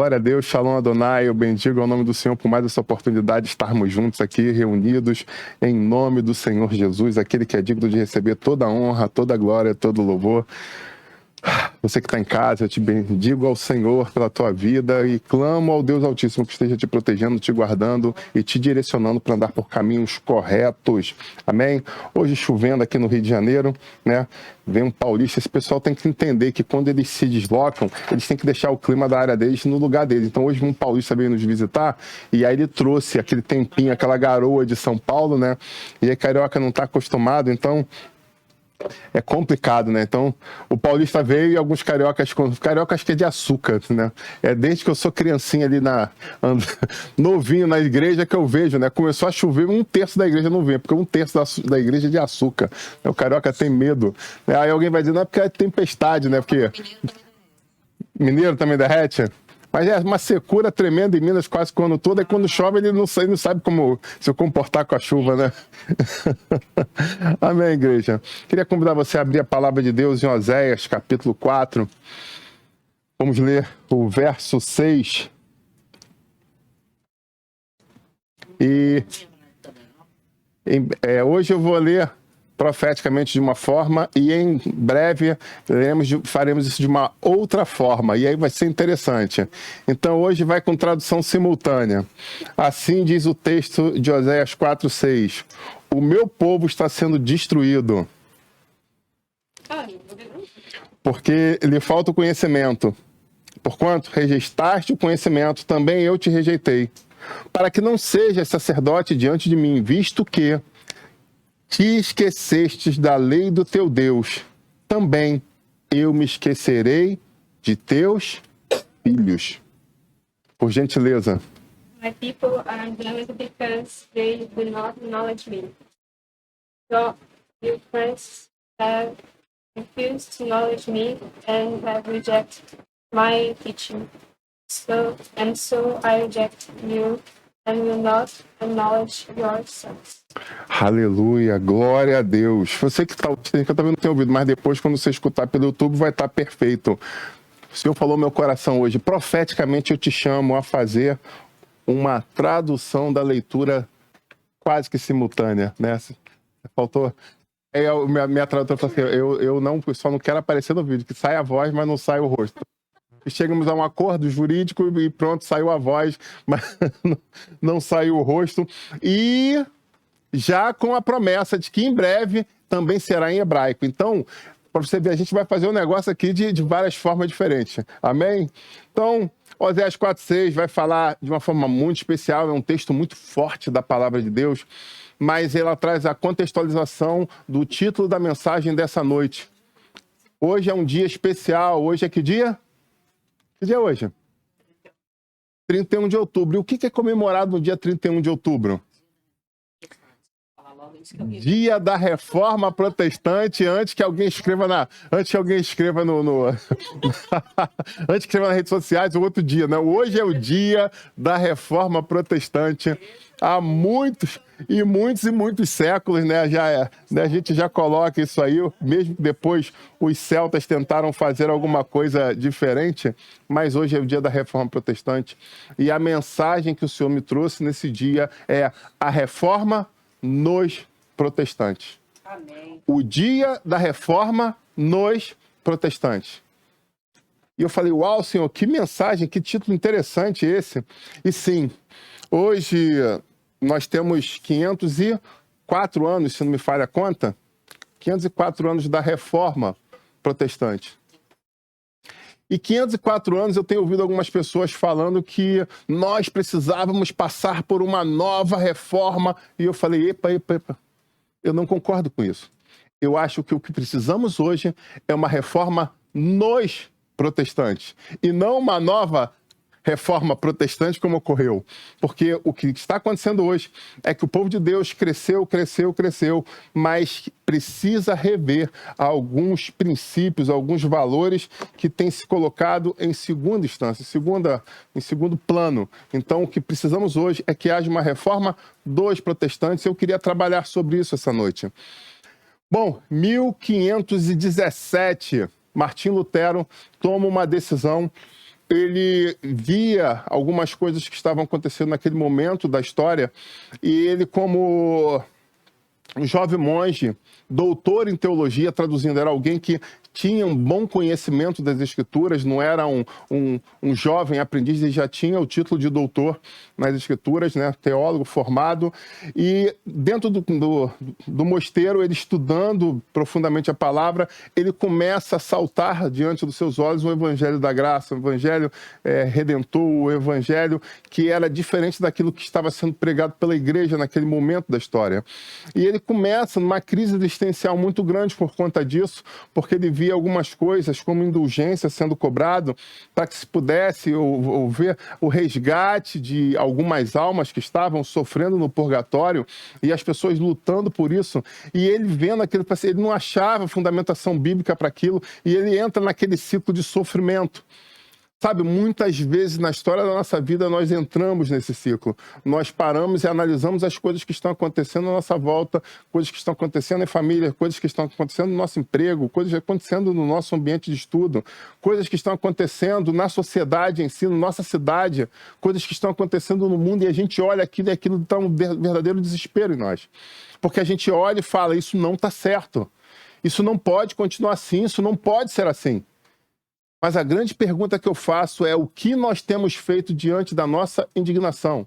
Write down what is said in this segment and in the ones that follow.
Glória a Deus, Shalom Adonai, eu bendigo ao nome do Senhor por mais essa oportunidade de estarmos juntos aqui, reunidos em nome do Senhor Jesus, aquele que é digno de receber toda a honra, toda a glória, todo o louvor. Você que está em casa, eu te bendigo ao Senhor pela tua vida e clamo ao Deus Altíssimo que esteja te protegendo, te guardando e te direcionando para andar por caminhos corretos. Amém? Hoje chovendo aqui no Rio de Janeiro, né? Vem um paulista, esse pessoal tem que entender que quando eles se deslocam, eles têm que deixar o clima da área deles no lugar deles. Então hoje um paulista veio nos visitar e aí ele trouxe aquele tempinho, aquela garoa de São Paulo, né? E a carioca não está acostumado, então é complicado, né? Então, o paulista veio e alguns cariocas que é de açúcar, né? É desde que eu sou criancinha ali novinho na igreja que eu vejo, né? Começou a chover, 1/3 da igreja não vem, porque 1/3 da igreja é de açúcar. O carioca tem medo. Aí alguém vai dizer, não é porque é tempestade, né? Porque mineiro também derrete. Mas é uma secura tremenda em Minas quase o ano todo, e quando chove ele não sabe como se comportar com a chuva, né? Amém, igreja. Queria convidar você a abrir a palavra de Deus em Oséias, capítulo 4. Vamos ler o verso 6. Hoje eu vou ler profeticamente de uma forma e em breve faremos isso de uma outra forma e aí vai ser interessante. Então hoje vai com tradução simultânea. Assim diz o texto de Oséias 4:6. O meu povo está sendo destruído porque lhe falta o conhecimento. Porquanto rejeitaste o conhecimento, também eu te rejeitei, para que não sejas sacerdote diante de mim, visto que te esquecestes da lei do teu Deus, também eu me esquecerei de teus filhos. Por gentileza. My people are damned because they do not acknowledge me. So you first have refused to acknowledge me and have rejected my teaching. So I reject you and will not acknowledge your sons. Aleluia, glória a Deus. Você que talvez não tenha ouvido, mas depois quando você escutar pelo YouTube vai estar perfeito. O Senhor falou no meu coração hoje, profeticamente eu te chamo a fazer uma tradução da leitura quase que simultânea, né? Faltou... Minha tradutora falou assim, eu só não quero aparecer no vídeo, que sai a voz, mas não sai o rosto. E chegamos a um acordo jurídico e pronto, saiu a voz, mas não saiu o rosto. E já com a promessa de que em breve também será em hebraico. Então, para você ver, a gente vai fazer um negócio aqui de várias formas diferentes. Amém? Então, Oséias 4:6 vai falar de uma forma muito especial, é um texto muito forte da palavra de Deus, mas ela traz a contextualização do título da mensagem dessa noite. Hoje é um dia especial. Hoje é que dia? Que dia é hoje? 31 de outubro. E o que é comemorado no dia 31 de outubro? Dia da Reforma Protestante, antes que alguém escreva antes que escreva nas redes sociais, o outro dia, né? Hoje é o dia da Reforma Protestante. Há muitos séculos, né? A gente já coloca isso aí, mesmo que depois os celtas tentaram fazer alguma coisa diferente, mas hoje é o dia da Reforma Protestante. E a mensagem que o Senhor me trouxe nesse dia é a reforma nos protestantes. Amém. O dia da reforma nos protestantes. E eu falei, uau, Senhor, que mensagem, que título interessante esse. E sim, hoje nós temos 504 anos, se não me falha a conta, 504 anos da reforma protestante. E 504 anos eu tenho ouvido algumas pessoas falando que nós precisávamos passar por uma nova reforma. E eu falei, epa, eu não concordo com isso. Eu acho que o que precisamos hoje é uma reforma nos protestantes. E não uma nova reforma protestante como ocorreu. Porque o que está acontecendo hoje é que o povo de Deus cresceu, mas precisa rever alguns princípios, alguns valores que têm se colocado em segunda instância, em segundo plano. Então, o que precisamos hoje é que haja uma reforma dos protestantes. Eu queria trabalhar sobre isso essa noite. Bom, 1517, Martim Lutero toma uma decisão ele via algumas coisas que estavam acontecendo naquele momento da história, e ele, como um jovem monge, doutor em teologia, traduzindo, era alguém que tinha um bom conhecimento das Escrituras, não era um jovem aprendiz, ele já tinha o título de doutor nas Escrituras, né, teólogo formado, e dentro do mosteiro, ele estudando profundamente a palavra, ele começa a saltar diante dos seus olhos o Evangelho da Graça, o Evangelho redentor, o Evangelho que era diferente daquilo que estava sendo pregado pela igreja naquele momento da história. E ele começa numa crise existencial muito grande por conta disso, porque ele via algumas coisas como indulgência sendo cobrado para que se pudesse ver o resgate de algumas almas que estavam sofrendo no purgatório e as pessoas lutando por isso. E ele vendo aquilo, ele não achava fundamentação bíblica para aquilo e ele entra naquele ciclo de sofrimento. Sabe, muitas vezes na história da nossa vida nós entramos nesse ciclo. Nós paramos e analisamos as coisas que estão acontecendo à nossa volta, coisas que estão acontecendo em família, coisas que estão acontecendo no nosso emprego, coisas que estão acontecendo no nosso ambiente de estudo, coisas que estão acontecendo na sociedade em si, na nossa cidade, coisas que estão acontecendo no mundo e a gente olha aquilo e aquilo dá um verdadeiro desespero em nós. Porque a gente olha e fala, isso não está certo, isso não pode continuar assim, isso não pode ser assim. Mas a grande pergunta que eu faço é o que nós temos feito diante da nossa indignação?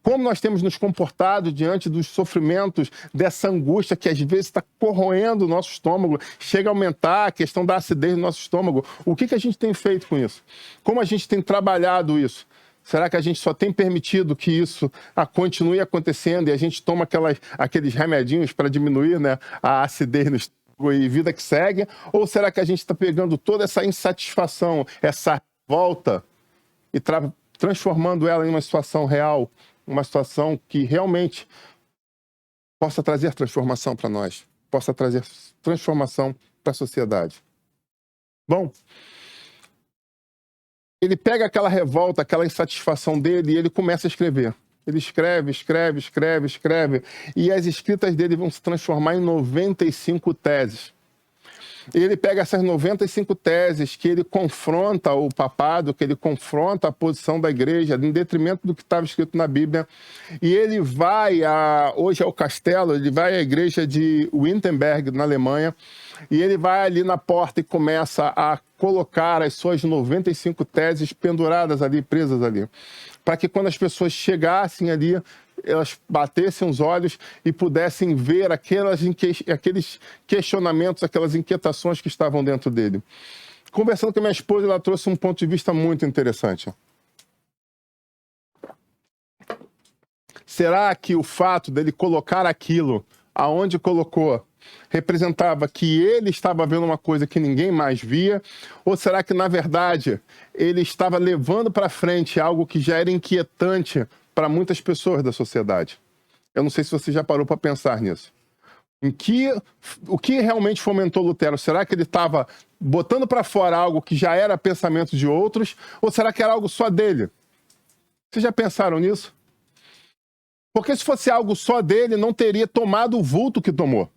Como nós temos nos comportado diante dos sofrimentos, dessa angústia que às vezes está corroendo o nosso estômago, chega a aumentar a questão da acidez do nosso estômago. O que a gente tem feito com isso? Como a gente tem trabalhado isso? Será que a gente só tem permitido que isso continue acontecendo e a gente toma aqueles remedinhos para diminuir, né, a acidez no estômago? E vida que segue? Ou será que a gente está pegando toda essa insatisfação, essa revolta e transformando ela em uma situação real, uma situação que realmente possa trazer transformação para nós, possa trazer transformação para a sociedade? Bom, ele pega aquela revolta, aquela insatisfação dele e ele começa a escrever. Ele escreve, e as escritas dele vão se transformar em 95 teses. E ele pega essas 95 teses que ele confronta o papado, que ele confronta a posição da igreja, em detrimento do que estava escrito na Bíblia. E ele vai, hoje é o castelo, ele vai à igreja de Wittenberg, na Alemanha, e ele vai ali na porta e começa a colocar as suas 95 teses penduradas ali, presas ali, para que quando as pessoas chegassem ali, elas batessem os olhos e pudessem ver aqueles questionamentos, aquelas inquietações que estavam dentro dele. Conversando com a minha esposa, ela trouxe um ponto de vista muito interessante. Será que o fato dele colocar aquilo aonde colocou representava que ele estava vendo uma coisa que ninguém mais via? Ou será que, na verdade, ele estava levando para frente algo que já era inquietante para muitas pessoas da sociedade? Eu não sei se você já parou para pensar nisso. O que realmente fomentou Lutero? Será que ele estava botando para fora algo que já era pensamento de outros? Ou será que era algo só dele? Vocês já pensaram nisso? Porque se fosse algo só dele, não teria tomado o vulto que tomou.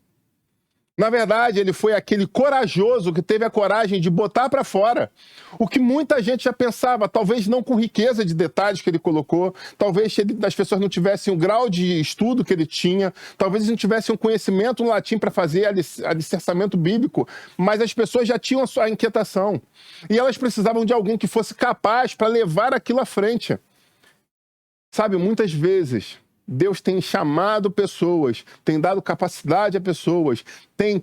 Na verdade, ele foi aquele corajoso que teve a coragem de botar para fora o que muita gente já pensava, talvez não com riqueza de detalhes que ele colocou, talvez as pessoas não tivessem o grau de estudo que ele tinha, talvez não tivessem um conhecimento no latim para fazer alicerçamento bíblico, mas as pessoas já tinham a sua inquietação. E elas precisavam de alguém que fosse capaz para levar aquilo à frente. Sabe, muitas vezes Deus tem chamado pessoas, tem dado capacidade a pessoas, tem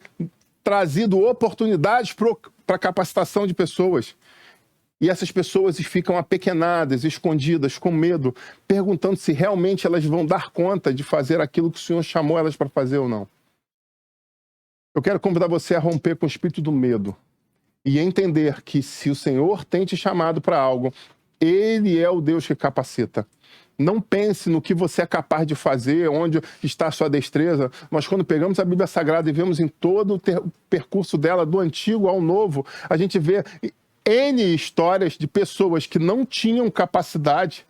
trazido oportunidades para a capacitação de pessoas. E essas pessoas ficam apequenadas, escondidas, com medo, perguntando se realmente elas vão dar conta de fazer aquilo que o Senhor chamou elas para fazer ou não. Eu quero convidar você a romper com o espírito do medo e entender que se o Senhor tem te chamado para algo, Ele é o Deus que capacita. Não pense no que você é capaz de fazer, onde está a sua destreza. Nós, quando pegamos a Bíblia Sagrada e vemos em todo o percurso dela, do Antigo ao Novo, a gente vê N histórias de pessoas que não tinham capacidade,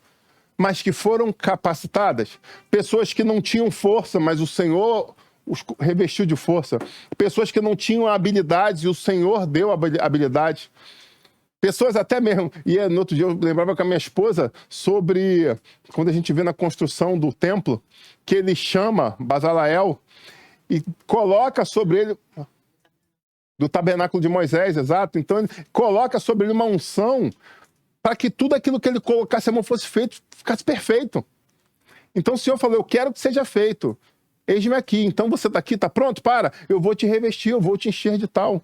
mas que foram capacitadas. Pessoas que não tinham força, mas o Senhor os revestiu de força. Pessoas que não tinham habilidades e o Senhor deu habilidade. Pessoas até mesmo, e no outro dia eu lembrava com a minha esposa sobre, quando a gente vê na construção do templo, que ele chama Bezaleel e coloca sobre ele, do tabernáculo de Moisés, exato, então ele coloca sobre ele uma unção para que tudo aquilo que ele colocasse a mão fosse feito, ficasse perfeito. Então o Senhor falou, eu quero que seja feito, eis-me aqui, então você está aqui, está pronto? Eu vou te revestir, eu vou te encher de tal.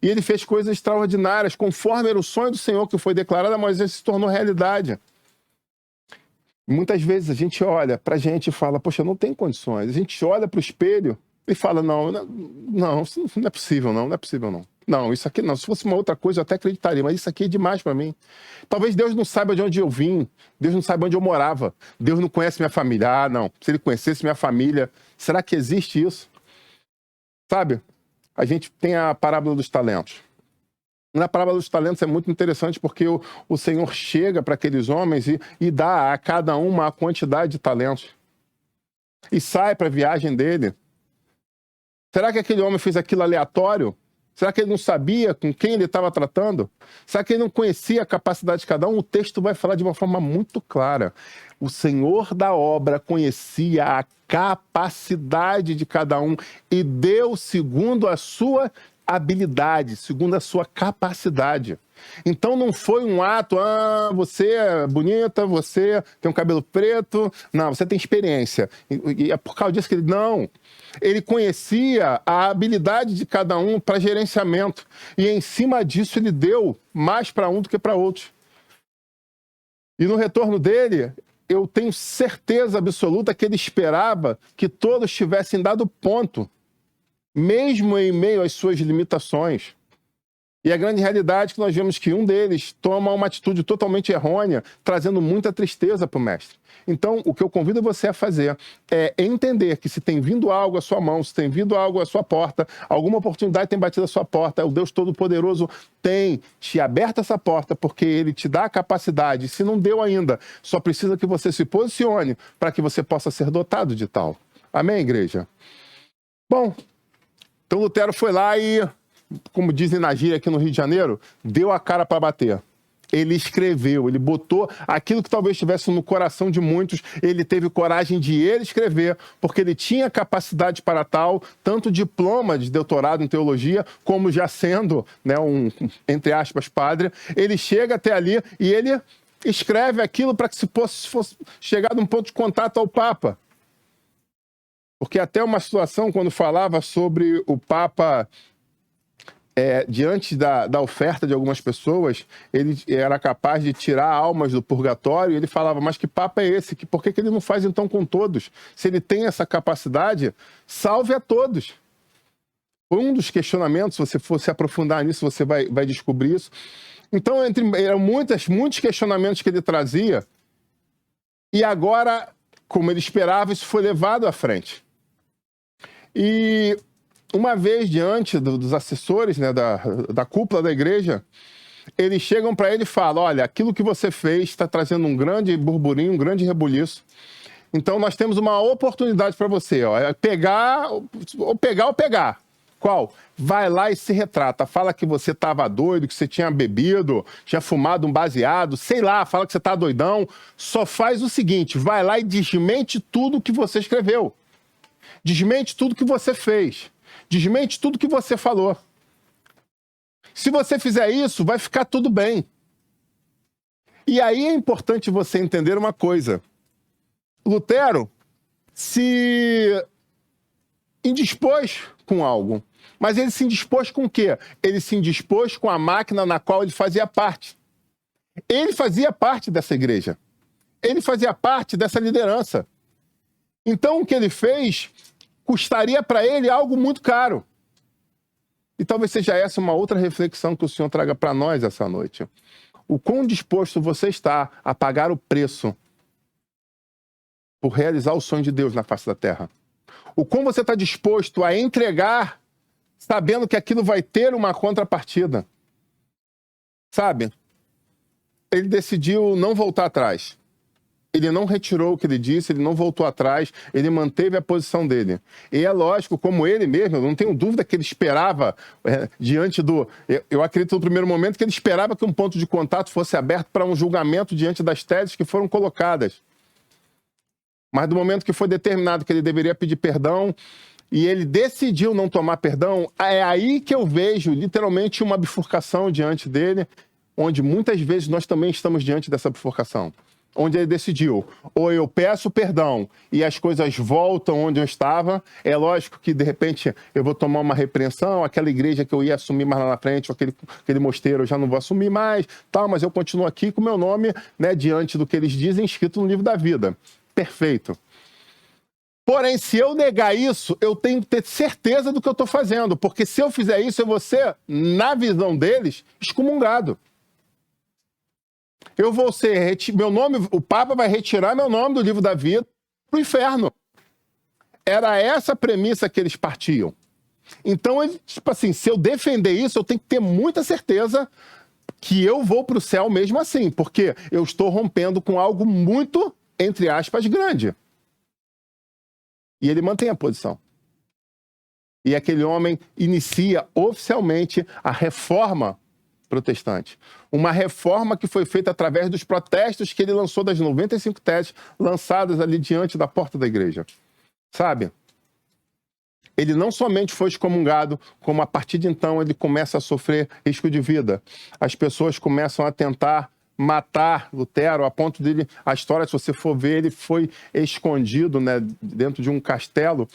E ele fez coisas extraordinárias, conforme era o sonho do Senhor que foi declarado a Moisés, se tornou realidade. Muitas vezes a gente olha para a gente e fala, poxa, não tem condições. A gente olha para o espelho e fala, não, isso não é possível, não é possível, não. Não, isso aqui não. Se fosse uma outra coisa, eu até acreditaria, mas isso aqui é demais para mim. Talvez Deus não saiba de onde eu vim, Deus não saiba onde eu morava, Deus não conhece minha família. Ah, não, se ele conhecesse minha família, será que existe isso? Sabe? A gente tem a parábola dos talentos. Na parábola dos talentos é muito interessante porque o Senhor chega para aqueles homens e dá a cada um uma quantidade de talentos. E sai para a viagem dele. Será que aquele homem fez aquilo aleatório? Será que ele não sabia com quem ele estava tratando? Será que ele não conhecia a capacidade de cada um? O texto vai falar de uma forma muito clara. O Senhor da obra conhecia a capacidade de cada um e deu segundo a sua habilidade, segundo a sua capacidade. Então não foi um ato, você é bonita, você tem um cabelo preto, não, você tem experiência. E é por causa disso que ele, não. Ele conhecia a habilidade de cada um para gerenciamento. E em cima disso ele deu mais para um do que para outros. E no retorno dele, eu tenho certeza absoluta que ele esperava que todos tivessem dado ponto, mesmo em meio às suas limitações. E a grande realidade é que nós vemos que um deles toma uma atitude totalmente errônea, trazendo muita tristeza para o mestre. Então, o que eu convido você a fazer é entender que se tem vindo algo à sua mão, se tem vindo algo à sua porta, alguma oportunidade tem batido à sua porta, o Deus Todo-Poderoso tem te aberto essa porta porque Ele te dá a capacidade. Se não deu ainda, só precisa que você se posicione para que você possa ser dotado de tal. Amém, igreja? Bom, então Lutero foi lá e, como dizem na gíria aqui no Rio de Janeiro, deu a cara para bater. Ele escreveu, ele botou aquilo que talvez estivesse no coração de muitos, ele teve coragem de ele escrever, porque ele tinha capacidade para tal, tanto diploma de doutorado em teologia, como já sendo, né, entre aspas, padre. Ele chega até ali e ele escreve aquilo para que se fosse chegar num ponto de contato ao Papa. Porque até uma situação, quando falava sobre o Papa... diante da oferta de algumas pessoas, ele era capaz de tirar almas do purgatório, e ele falava, mas que papo é esse? Por que ele não faz então com todos? Se ele tem essa capacidade, salve a todos. Foi um dos questionamentos, se você for se aprofundar nisso, você vai descobrir isso. Então, eram muitos questionamentos que ele trazia, e agora, como ele esperava, isso foi levado à frente. E... uma vez diante dos assessores, né, da cúpula da igreja, eles chegam para ele e falam, olha, aquilo que você fez está trazendo um grande burburinho, um grande rebuliço. Então nós temos uma oportunidade para você, ó, é pegar. Qual? Vai lá e se retrata. Fala que você estava doido, que você tinha bebido, tinha fumado um baseado, sei lá, fala que você está doidão. Só faz o seguinte, vai lá e desmente tudo que você escreveu. Desmente tudo que você fez. Desmente tudo que você falou. Se você fizer isso, vai ficar tudo bem. E aí é importante você entender uma coisa. Lutero se indispôs com algo. Mas ele se indispôs com o quê? Ele se indispôs com a máquina na qual ele fazia parte. Ele fazia parte dessa igreja. Ele fazia parte dessa liderança. Então o que ele fez... custaria para ele algo muito caro. E talvez seja essa uma outra reflexão que o Senhor traga para nós essa noite. O quão disposto você está a pagar o preço por realizar o sonho de Deus na face da terra? O quão você está disposto a entregar sabendo que aquilo vai ter uma contrapartida? Sabe? Ele decidiu não voltar atrás. ele não retirou o que ele disse, ele não voltou atrás, ele manteve a posição dele. E é lógico, como ele mesmo, eu não tenho dúvida que ele esperava, diante do... Eu acredito no primeiro momento que ele esperava que um ponto de contato fosse aberto para um julgamento diante das teses que foram colocadas. Mas do momento que foi determinado que ele deveria pedir perdão e ele decidiu não tomar perdão, é aí que eu vejo literalmente uma bifurcação diante dele, onde muitas vezes nós também estamos diante dessa bifurcação. Onde ele decidiu, ou eu peço perdão e as coisas voltam onde eu estava, é lógico que de repente eu vou tomar uma repreensão, aquela igreja que eu ia assumir mais lá na frente, ou aquele mosteiro eu já não vou assumir mais, tal, mas eu continuo aqui com o meu nome, né, diante do que eles dizem, escrito no livro da vida. Perfeito. Porém, se eu negar isso, eu tenho que ter certeza do que eu estou fazendo, porque se eu fizer isso, eu vou ser, na visão deles, excomungado. Eu vou ser, meu nome, o Papa vai retirar meu nome do livro da vida para o inferno. Era essa a premissa que eles partiam. Então, tipo assim, se eu defender isso, eu tenho que ter muita certeza que eu vou para o céu mesmo assim, porque eu estou rompendo com algo muito, entre aspas, grande. E ele mantém a posição. E aquele homem inicia oficialmente a reforma protestante. Uma reforma que foi feita através dos protestos que ele lançou das 95 teses lançadas ali diante da porta da igreja. Sabe? Ele não somente foi excomungado, como a partir de então ele começa a sofrer risco de vida. As pessoas começam a tentar matar Lutero, a ponto dele, a história, se você for ver, ele foi escondido, né, dentro de um castelo,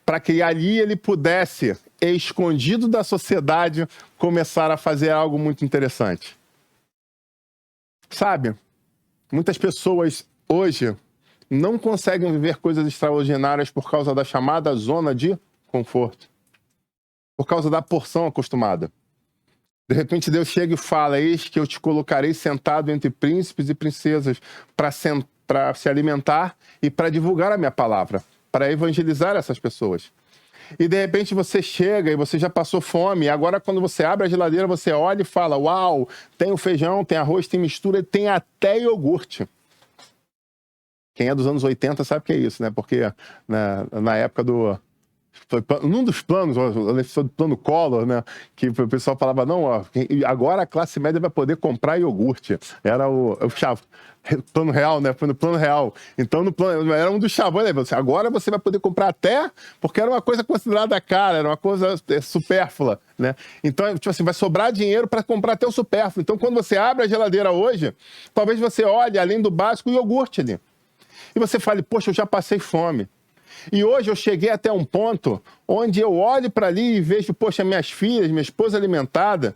para que ali ele pudesse, escondido da sociedade, começar a fazer algo muito interessante. Sabe, muitas pessoas hoje não conseguem viver coisas extraordinárias por causa da chamada zona de conforto, por causa da porção acostumada. De repente Deus chega e fala, eis que eu te colocarei sentado entre príncipes e princesas para se alimentar e para divulgar a minha palavra, para evangelizar essas pessoas. E de repente você chega e você já passou fome, e agora quando você abre a geladeira, você olha e fala, uau, tem o feijão, tem arroz, tem mistura, tem até iogurte. Quem é dos anos 80 sabe o que é isso, né? Porque na época do... Foi num dos planos, do plano Collor, né? Que o pessoal falava, não, ó, agora a classe média vai poder comprar iogurte. Era o plano real, né? Foi no plano real. Então, no plano, era um dos chavões, né? Agora você vai poder comprar até, porque era uma coisa considerada cara, era uma coisa supérflua, né? Então, tipo assim, vai sobrar dinheiro para comprar até o supérfluo. Então, quando você abre a geladeira hoje, talvez você olhe, além do básico, o iogurte ali. E você fale, poxa, eu já passei fome. E hoje eu cheguei até um ponto onde eu olho para ali e vejo, poxa, minhas filhas, minha esposa alimentada.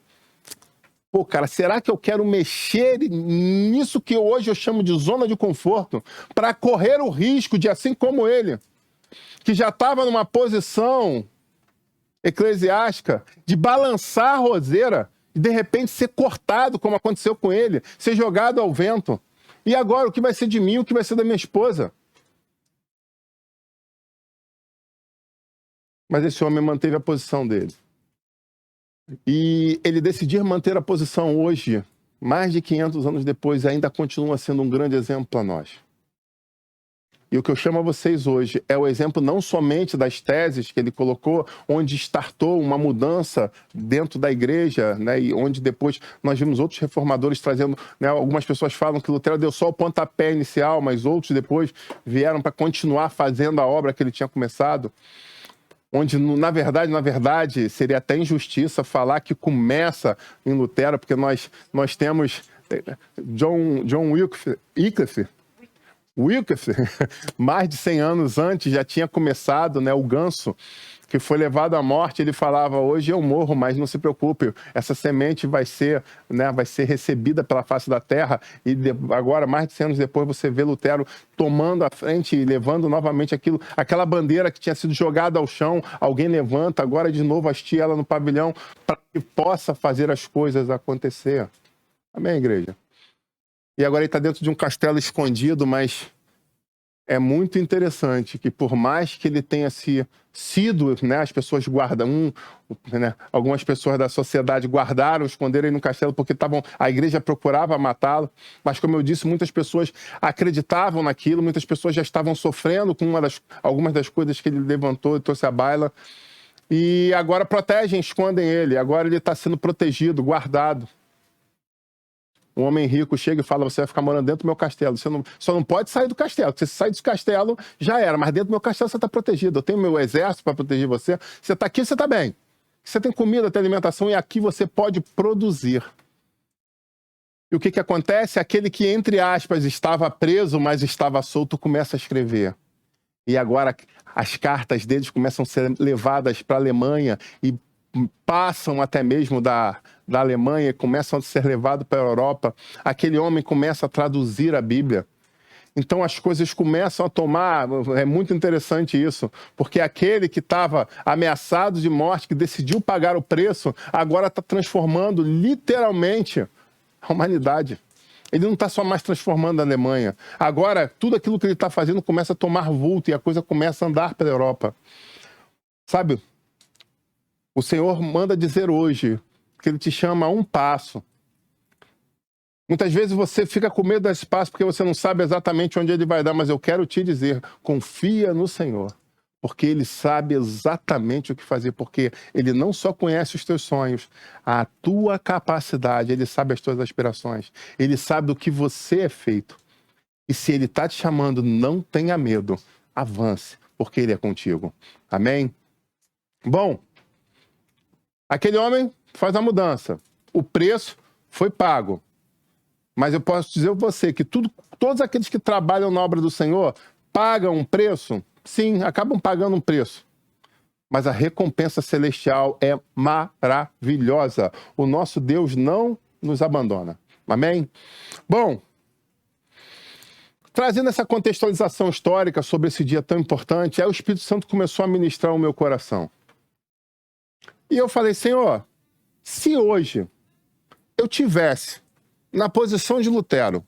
Pô, cara, será que eu quero mexer nisso que hoje eu chamo de zona de conforto para correr o risco de, assim como ele, que já estava numa posição eclesiástica, de balançar a roseira e de repente ser cortado, como aconteceu com ele, ser jogado ao vento. E agora, o que vai ser de mim, o que vai ser da minha esposa? Mas esse homem manteve a posição dele. E ele decidir manter a posição hoje, mais de 500 anos depois, ainda continua sendo um grande exemplo para nós. E o que eu chamo a vocês hoje é o exemplo não somente das teses que ele colocou, onde startou uma mudança dentro da igreja, né, e onde depois nós vimos outros reformadores trazendo, né, algumas pessoas falam que Lutero deu só o pontapé inicial, mas outros depois vieram para continuar fazendo a obra que ele tinha começado. Onde, na verdade, seria até injustiça falar que começa em Lutero, porque nós temos John Wycliffe, mais de 100 anos antes, já tinha começado, né, o ganso, que foi levado à morte. Ele falava, hoje eu morro, mas não se preocupe, essa semente vai ser, né, vai ser recebida pela face da terra. E agora, mais de 100 anos depois, você vê Lutero tomando a frente e levando novamente aquela bandeira que tinha sido jogada ao chão, alguém levanta, agora de novo hastia ela no pavilhão, para que possa fazer as coisas acontecer. Amém, igreja? E agora ele está dentro de um castelo escondido, mas é muito interessante que, por mais que ele tenha sido, né, as pessoas guardam, né, algumas pessoas da sociedade guardaram, esconderam ele no castelo porque a igreja procurava matá-lo, mas, como eu disse, muitas pessoas acreditavam naquilo, muitas pessoas já estavam sofrendo com algumas das coisas que ele levantou e trouxe à baila, e agora protegem, escondem ele, agora ele está sendo protegido, guardado. Um homem rico chega e fala, você vai ficar morando dentro do meu castelo. Você só não pode sair do castelo. Porque se sair do castelo, já era. Mas dentro do meu castelo você está protegido. Eu tenho meu exército para proteger você. Você está aqui, você está bem. Você tem comida, tem alimentação e aqui você pode produzir. E o que acontece? Aquele que, entre aspas, estava preso, mas estava solto, começa a escrever. E agora as cartas deles começam a ser levadas para a Alemanha e passam até mesmo da Alemanha, começam a ser levados para a Europa. Aquele homem começa a traduzir a Bíblia. Então as coisas começam a tomar, é muito interessante isso, porque aquele que estava ameaçado de morte, que decidiu pagar o preço, agora está transformando literalmente a humanidade. Ele não está só mais transformando a Alemanha. Agora, tudo aquilo que ele está fazendo começa a tomar vulto e a coisa começa a andar pela Europa. Sabe? O Senhor manda dizer hoje que Ele te chama a um passo. Muitas vezes você fica com medo desse passo porque você não sabe exatamente onde Ele vai dar, mas eu quero te dizer, confia no Senhor, porque Ele sabe exatamente o que fazer, porque Ele não só conhece os teus sonhos, a tua capacidade, Ele sabe as tuas aspirações, Ele sabe do que você é feito. E se Ele está te chamando, não tenha medo, avance, porque Ele é contigo. Amém? Bom, aquele homem faz a mudança. O preço foi pago. Mas eu posso dizer a você que todos aqueles que trabalham na obra do Senhor pagam um preço. Sim, acabam pagando um preço. Mas a recompensa celestial é maravilhosa. O nosso Deus não nos abandona. Amém? Bom, trazendo essa contextualização histórica sobre esse dia tão importante, aí o Espírito Santo começou a ministrar o meu coração. E eu falei, Senhor, se hoje eu tivesse na posição de Lutero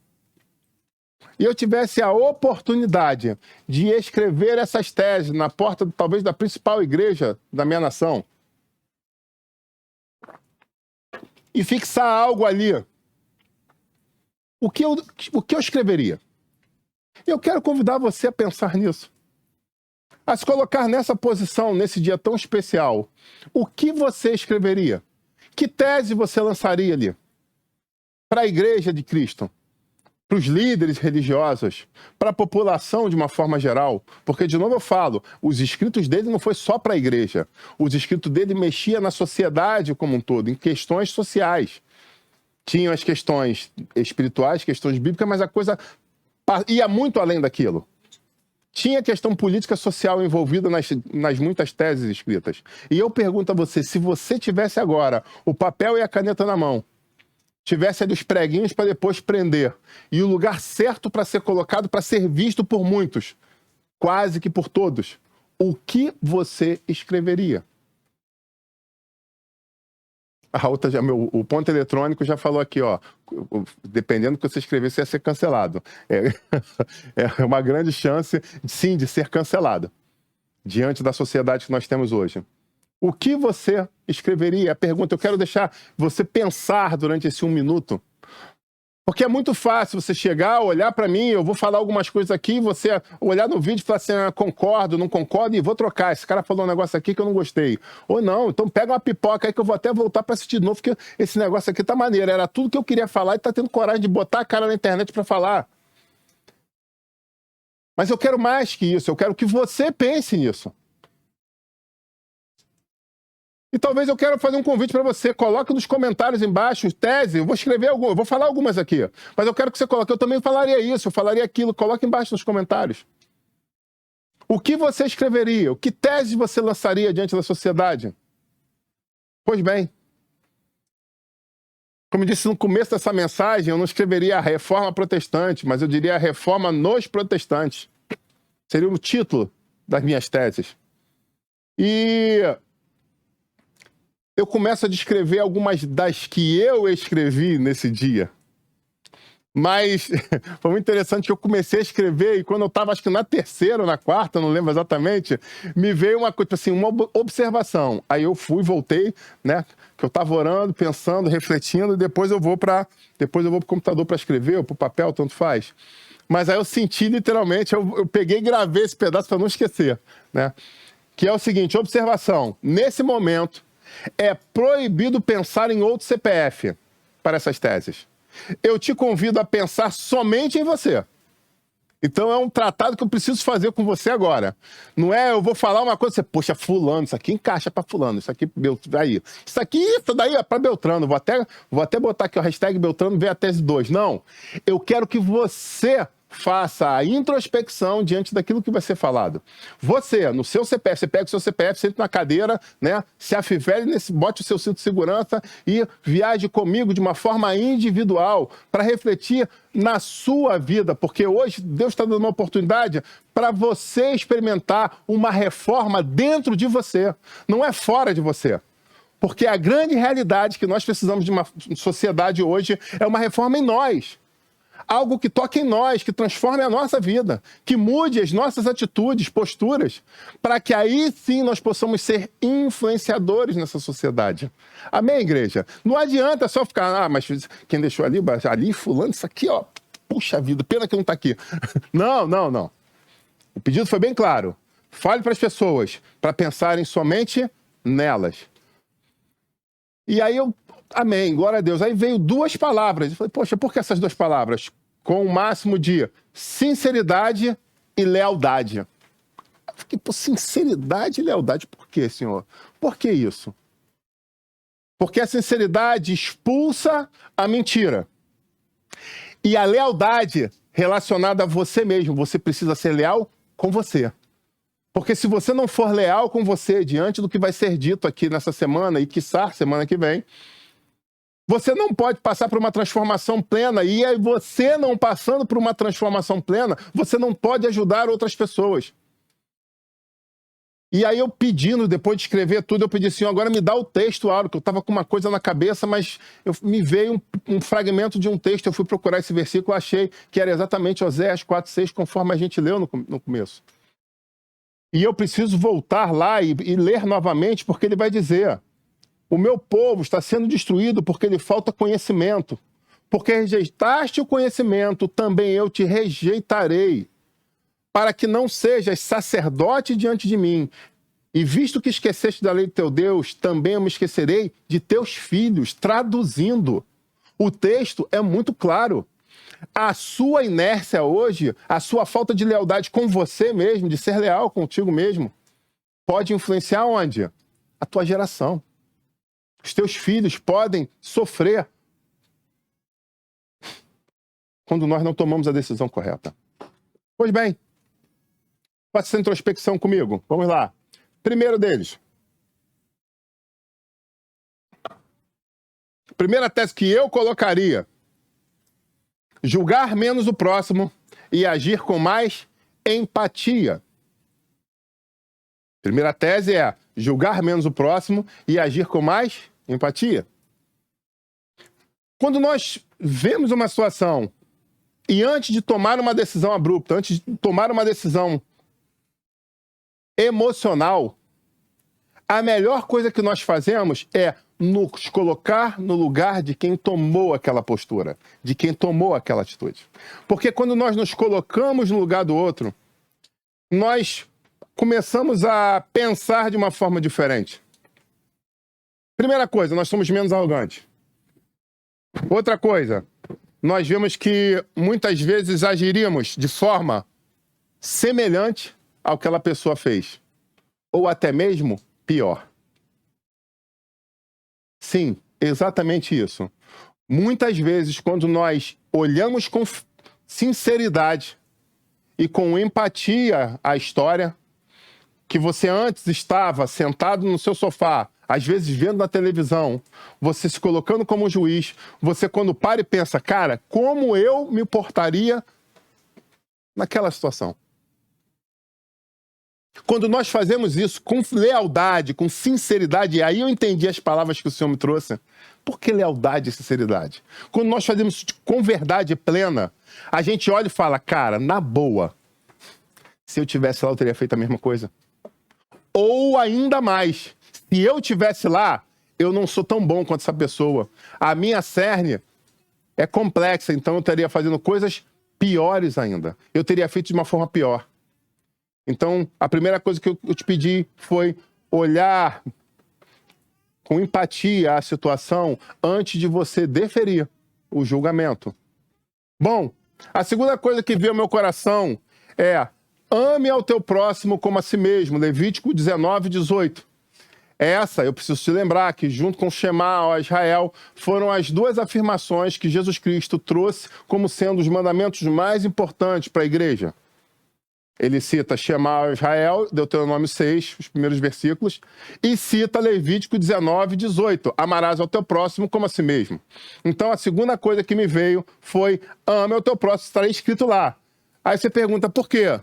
e eu tivesse a oportunidade de escrever essas teses na porta, talvez, da principal igreja da minha nação e fixar algo ali, o que eu escreveria? Eu quero convidar você a pensar nisso. A se colocar nessa posição, nesse dia tão especial. O que você escreveria? Que tese você lançaria ali? Para a igreja de Cristo? Para os líderes religiosos? Para a população de uma forma geral? Porque, de novo eu falo, os escritos dele não foi só para a igreja. Os escritos dele mexiam na sociedade como um todo, em questões sociais. Tinham as questões espirituais, questões bíblicas, mas a coisa ia muito além daquilo. Tinha questão política social envolvida nas muitas teses escritas. E eu pergunto a você, se você tivesse agora o papel e a caneta na mão, tivesse ali os preguinhos para depois prender, e o lugar certo para ser colocado, para ser visto por muitos, quase que por todos, o que você escreveria? A outra o ponto eletrônico já falou aqui, ó, dependendo do que você escrever, você ia ser cancelado. É uma grande chance, sim, de ser cancelado diante da sociedade que nós temos hoje. O que você escreveria? A pergunta, eu quero deixar você pensar durante esse 1 minuto. Porque é muito fácil você chegar, olhar para mim, eu vou falar algumas coisas aqui, você olhar no vídeo e falar assim, concordo, não concordo, e vou trocar. Esse cara falou um negócio aqui que eu não gostei. Ou não, então pega uma pipoca aí que eu vou até voltar para assistir de novo, porque esse negócio aqui tá maneiro. Era tudo que eu queria falar e tá tendo coragem de botar a cara na internet para falar. Mas eu quero mais que isso, eu quero que você pense nisso. E talvez eu quero fazer um convite para você. Coloque nos comentários embaixo, tese. Eu vou escrever algumas, eu vou falar algumas aqui. Mas eu quero que você coloque. Eu também falaria isso, eu falaria aquilo. Coloque embaixo nos comentários. O que você escreveria? O que tese você lançaria diante da sociedade? Pois bem. Como eu disse no começo dessa mensagem, eu não escreveria a reforma protestante, mas eu diria a reforma nos protestantes. Seria o título das minhas teses. E eu começo a descrever algumas das que eu escrevi nesse dia. Mas foi muito interessante que eu comecei a escrever e quando eu estava, acho que na terceira ou na quarta, não lembro exatamente, me veio uma coisa, assim, uma observação. Aí eu fui, voltei, né? Que eu estava orando, pensando, refletindo, e depois eu vou para o computador para escrever, ou para o papel, tanto faz. Mas aí eu senti literalmente, eu peguei e gravei esse pedaço para não esquecer, né? Que é o seguinte, observação, nesse momento é proibido pensar em outro CPF para essas teses. Eu te convido a pensar somente em você. Então é um tratado que eu preciso fazer com você agora. Não é, eu vou falar uma coisa, você, poxa, fulano, isso aqui encaixa para fulano, isso aqui, daí. Isso daí é para Beltrano, vou até botar aqui o hashtag Beltrano vê a tese 2. Não, eu quero que você faça a introspecção diante daquilo que vai ser falado. Você, no seu CPF, você pega o seu CPF, senta na cadeira, né? Se afivele, bote o seu cinto de segurança e viaje comigo de uma forma individual para refletir na sua vida, porque hoje Deus está dando uma oportunidade para você experimentar uma reforma dentro de você, não é fora de você. Porque a grande realidade que nós precisamos de uma sociedade hoje é uma reforma em nós. Algo que toque em nós, que transforme a nossa vida, que mude as nossas atitudes, posturas, para que aí sim nós possamos ser influenciadores nessa sociedade. Amém, igreja? Não adianta só ficar, mas quem deixou ali fulano, isso aqui, ó, puxa vida, pena que não está aqui. Não. O pedido foi bem claro. Fale para as pessoas, para pensarem somente nelas. E aí amém, glória a Deus. Aí veio duas palavras. Eu falei, poxa, por que essas duas palavras? Com o máximo de sinceridade e lealdade. Eu fiquei, pô, sinceridade e lealdade, por quê, Senhor? Por que isso? Porque a sinceridade expulsa a mentira. E a lealdade relacionada a você mesmo. Você precisa ser leal com você. Porque se você não for leal com você diante do que vai ser dito aqui nessa semana e quiçá semana que vem, você não pode passar por uma transformação plena. E aí você não passando por uma transformação plena, você não pode ajudar outras pessoas. E aí eu pedindo, depois de escrever tudo, eu pedi assim, agora me dá o texto, Auro, que eu estava com uma coisa na cabeça, mas me veio um fragmento de um texto, eu fui procurar esse versículo, achei que era exatamente Oséias 4:6, conforme a gente leu no começo. E eu preciso voltar lá e ler novamente, porque ele vai dizer, o meu povo está sendo destruído porque lhe falta conhecimento. Porque rejeitaste o conhecimento, também eu te rejeitarei, para que não sejas sacerdote diante de mim. E visto que esqueceste da lei do teu Deus, também eu me esquecerei de teus filhos. Traduzindo, o texto é muito claro. A sua inércia hoje, a sua falta de lealdade com você mesmo, de ser leal contigo mesmo, pode influenciar onde? A tua geração. Os teus filhos podem sofrer quando nós não tomamos a decisão correta. Pois bem, faça essa introspecção comigo. Vamos lá. Primeiro deles. Primeira tese que eu colocaria: julgar menos o próximo e agir com mais empatia. Primeira tese é julgar menos o próximo e agir com mais empatia. Quando nós vemos uma situação e antes de tomar uma decisão abrupta, antes de tomar uma decisão emocional, a melhor coisa que nós fazemos é nos colocar no lugar de quem tomou aquela postura, de quem tomou aquela atitude. Porque quando nós nos colocamos no lugar do outro, nós começamos a pensar de uma forma diferente. Primeira coisa, nós somos menos arrogantes. Outra coisa, nós vemos que muitas vezes agiríamos de forma semelhante ao que aquela pessoa fez, ou até mesmo pior. Sim, exatamente isso. Muitas vezes, quando nós olhamos com sinceridade e com empatia a história, que você antes estava sentado no seu sofá, às vezes vendo na televisão, você se colocando como juiz, você quando para e pensa, cara, como eu me portaria naquela situação? Quando nós fazemos isso com lealdade, com sinceridade, e aí eu entendi as palavras que o Senhor me trouxe. Por que lealdade e sinceridade? Quando nós fazemos isso com verdade plena, a gente olha e fala, cara, na boa, se eu tivesse lá, eu teria feito a mesma coisa. Ou ainda mais, se eu tivesse lá, eu não sou tão bom quanto essa pessoa. A minha cerne é complexa, então eu estaria fazendo coisas piores ainda. Eu teria feito de uma forma pior. Então, a primeira coisa que eu te pedi foi olhar com empatia a situação antes de você deferir o julgamento. Bom, a segunda coisa que veio ao meu coração é ame ao teu próximo como a si mesmo. Levítico 19:18. Essa, eu preciso te lembrar que junto com Shema a Israel, foram as duas afirmações que Jesus Cristo trouxe como sendo os mandamentos mais importantes para a igreja. Ele cita Shema a Israel, Deuteronômio 6, os primeiros versículos, e cita Levítico 19:18, amarás ao teu próximo como a si mesmo. Então a segunda coisa que me veio foi ame ao teu próximo, estará escrito lá. Aí você pergunta, por quê?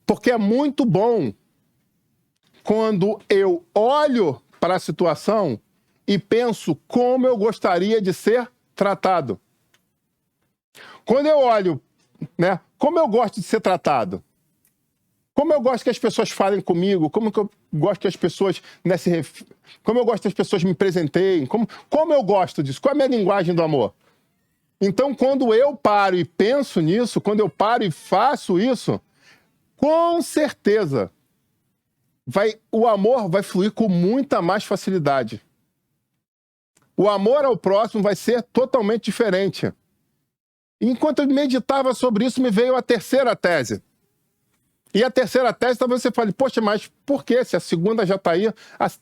Porque é muito bom quando eu olho para a situação e penso como eu gostaria de ser tratado. Quando eu olho, né, como eu gosto de ser tratado, como eu gosto que as pessoas falem comigo, como que eu gosto que as pessoas, como eu gosto que as pessoas me presenteiem, como eu gosto disso, qual é a minha linguagem do amor? Então, quando eu paro e penso nisso, quando eu paro e faço isso, com certeza, o amor vai fluir com muita mais facilidade. O amor ao próximo vai ser totalmente diferente. Enquanto eu meditava sobre isso, me veio a terceira tese. E a terceira tese, talvez você fale, poxa, mas por que? Se a segunda já está aí,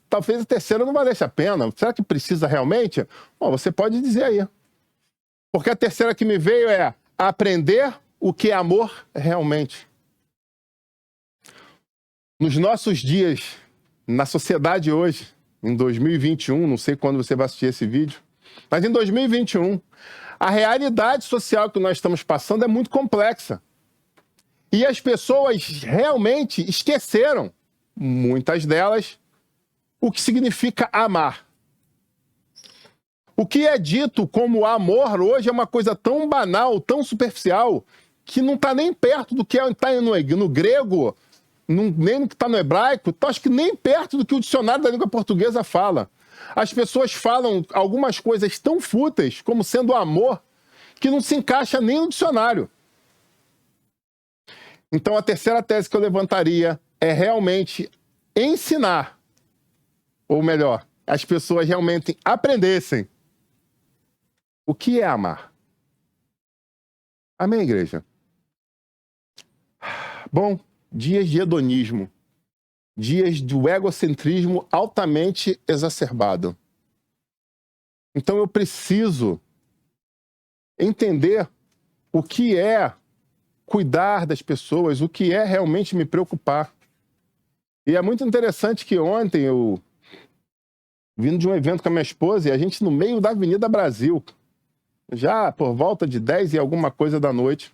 talvez a terceira não valesse a pena. Será que precisa realmente? Bom, você pode dizer aí. Porque a terceira que me veio é aprender o que é amor realmente. Nos nossos dias, na sociedade hoje, em 2021, não sei quando você vai assistir esse vídeo, mas em 2021, a realidade social que nós estamos passando é muito complexa. E as pessoas realmente esqueceram, muitas delas, o que significa amar. O que é dito como amor hoje é uma coisa tão banal, tão superficial, que não está nem perto do que está no grego, nem no que está no hebraico, acho que nem perto do que o dicionário da língua portuguesa fala. As pessoas falam algumas coisas tão fúteis como sendo amor, que não se encaixa nem no dicionário. Então, a terceira tese que eu levantaria é realmente ensinar, ou melhor, as pessoas realmente aprendessem o que é amar. Amém, igreja? Bom, dias de hedonismo, dias do egocentrismo altamente exacerbado. Então eu preciso entender o que é cuidar das pessoas, o que é realmente me preocupar. E é muito interessante que ontem eu, vindo de um evento com a minha esposa, e a gente no meio da Avenida Brasil, já por volta de 10 e alguma coisa da noite,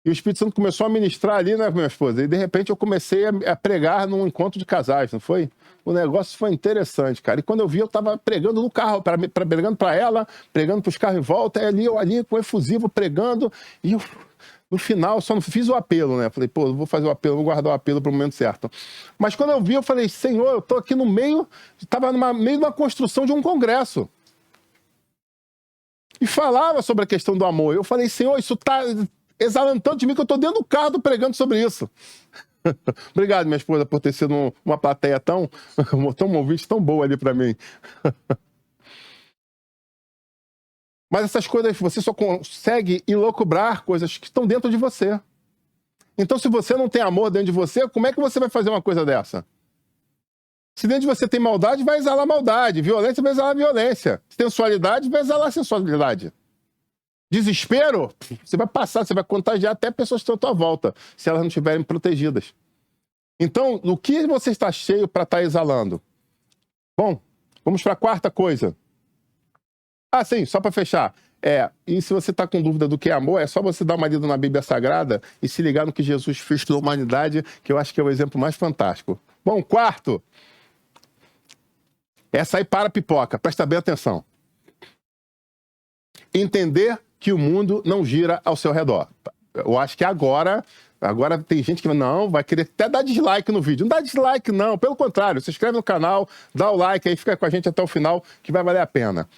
e o Espírito Santo começou a ministrar ali, né, com minha esposa, e de repente eu comecei a pregar num encontro de casais, não foi? O negócio foi interessante, cara. E quando eu vi, eu estava pregando no carro, pregando para ela, pregando para os carros em volta, e eu ali com o efusivo pregando, e eu, no final, só não fiz o apelo, né? Falei, pô, eu vou fazer o apelo, vou guardar o apelo para o momento certo. Mas quando eu vi, eu falei, Senhor, eu estou aqui no meio, estava no meio de uma construção de um congresso. E falava sobre a questão do amor. Eu falei, Senhor, isso está exalando tanto de mim que eu estou dentro do carro pregando sobre isso. Obrigado, minha esposa, por ter sido uma plateia tão um ouvinte tão boa ali para mim. Mas essas coisas, você só consegue ilocubrar coisas que estão dentro de você. Então, se você não tem amor dentro de você, como é que você vai fazer uma coisa dessa? Se dentro de você tem maldade, vai exalar maldade. Violência, vai exalar violência. Sensualidade, vai exalar sensualidade. Desespero, você vai passar, você vai contagiar até pessoas que estão à tua volta, se elas não estiverem protegidas. Então, o que você está cheio para estar exalando? Bom, vamos para a quarta coisa. Ah, sim, só para fechar. E se você está com dúvida do que é amor, é só você dar uma lida na Bíblia Sagrada e se ligar no que Jesus fez pela humanidade, que eu acho que é o exemplo mais fantástico. Bom, quarto. Essa aí para a pipoca, presta bem atenção. Entender que o mundo não gira ao seu redor. Eu acho que agora tem gente que não vai querer até dar dislike no vídeo. Não dá dislike não, pelo contrário, se inscreve no canal, dá o like aí, fica com a gente até o final, que vai valer a pena.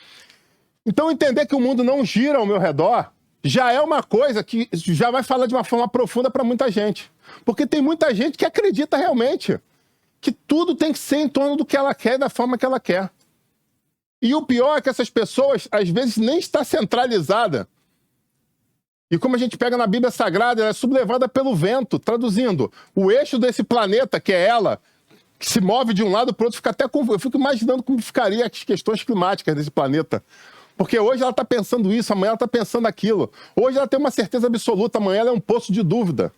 Então, entender que o mundo não gira ao meu redor já é uma coisa que já vai falar de uma forma profunda para muita gente. Porque tem muita gente que acredita realmente que tudo tem que ser em torno do que ela quer, da forma que ela quer. E o pior é que essas pessoas, às vezes, nem está centralizada. E como a gente pega na Bíblia Sagrada, ela é sublevada pelo vento, traduzindo. O eixo desse planeta, que é ela, que se move de um lado para o outro, fica até confuso. Eu fico imaginando como ficaria as questões climáticas desse planeta. Porque hoje ela está pensando isso, amanhã ela está pensando aquilo. Hoje ela tem uma certeza absoluta, amanhã ela é um poço de dúvida.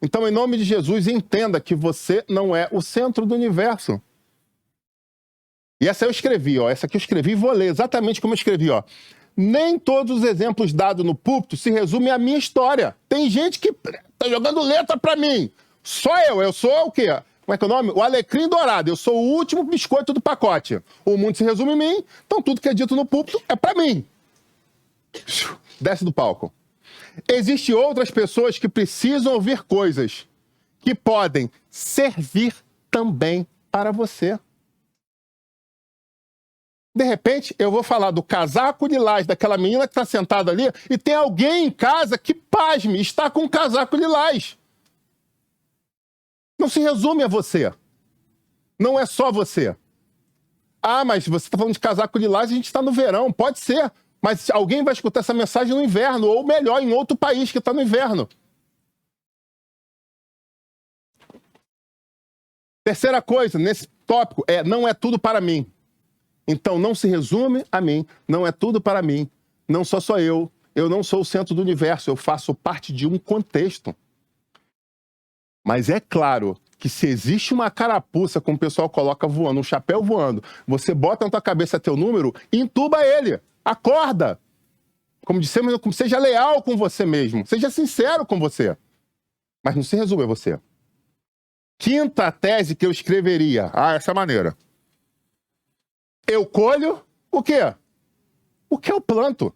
Então, em nome de Jesus, entenda que você não é o centro do universo. E essa eu escrevi, ó. Essa aqui eu escrevi e vou ler exatamente como eu escrevi, ó. Nem todos os exemplos dados no púlpito se resumem à minha história. Tem gente que tá jogando letra para mim. Só eu sou o quê? Como é que é o nome? O alecrim dourado. Eu sou o último biscoito do pacote. O mundo se resume em mim, então tudo que é dito no púlpito é para mim. Desce do palco. Existem outras pessoas que precisam ouvir coisas que podem servir também para você. De repente, eu vou falar do casaco lilás daquela menina que está sentada ali e tem alguém em casa que, pasme, está com um casaco lilás. Não se resume a você. Não é só você. Ah, mas você está falando de casaco lilás e a gente está no verão. Pode ser. Mas alguém vai escutar essa mensagem no inverno, ou melhor, em outro país que está no inverno. Terceira coisa nesse tópico não é tudo para mim. Então não se resume a mim, não é tudo para mim, não sou só eu não sou o centro do universo, eu faço parte de um contexto. Mas é claro que se existe uma carapuça, como o pessoal coloca voando, um chapéu voando, você bota na tua cabeça teu número e entuba ele, acorda. Como dissemos, seja leal com você mesmo, seja sincero com você. Mas não se resume a você. Quinta tese que eu escreveria, essa maneira. Eu colho o quê? O que eu planto.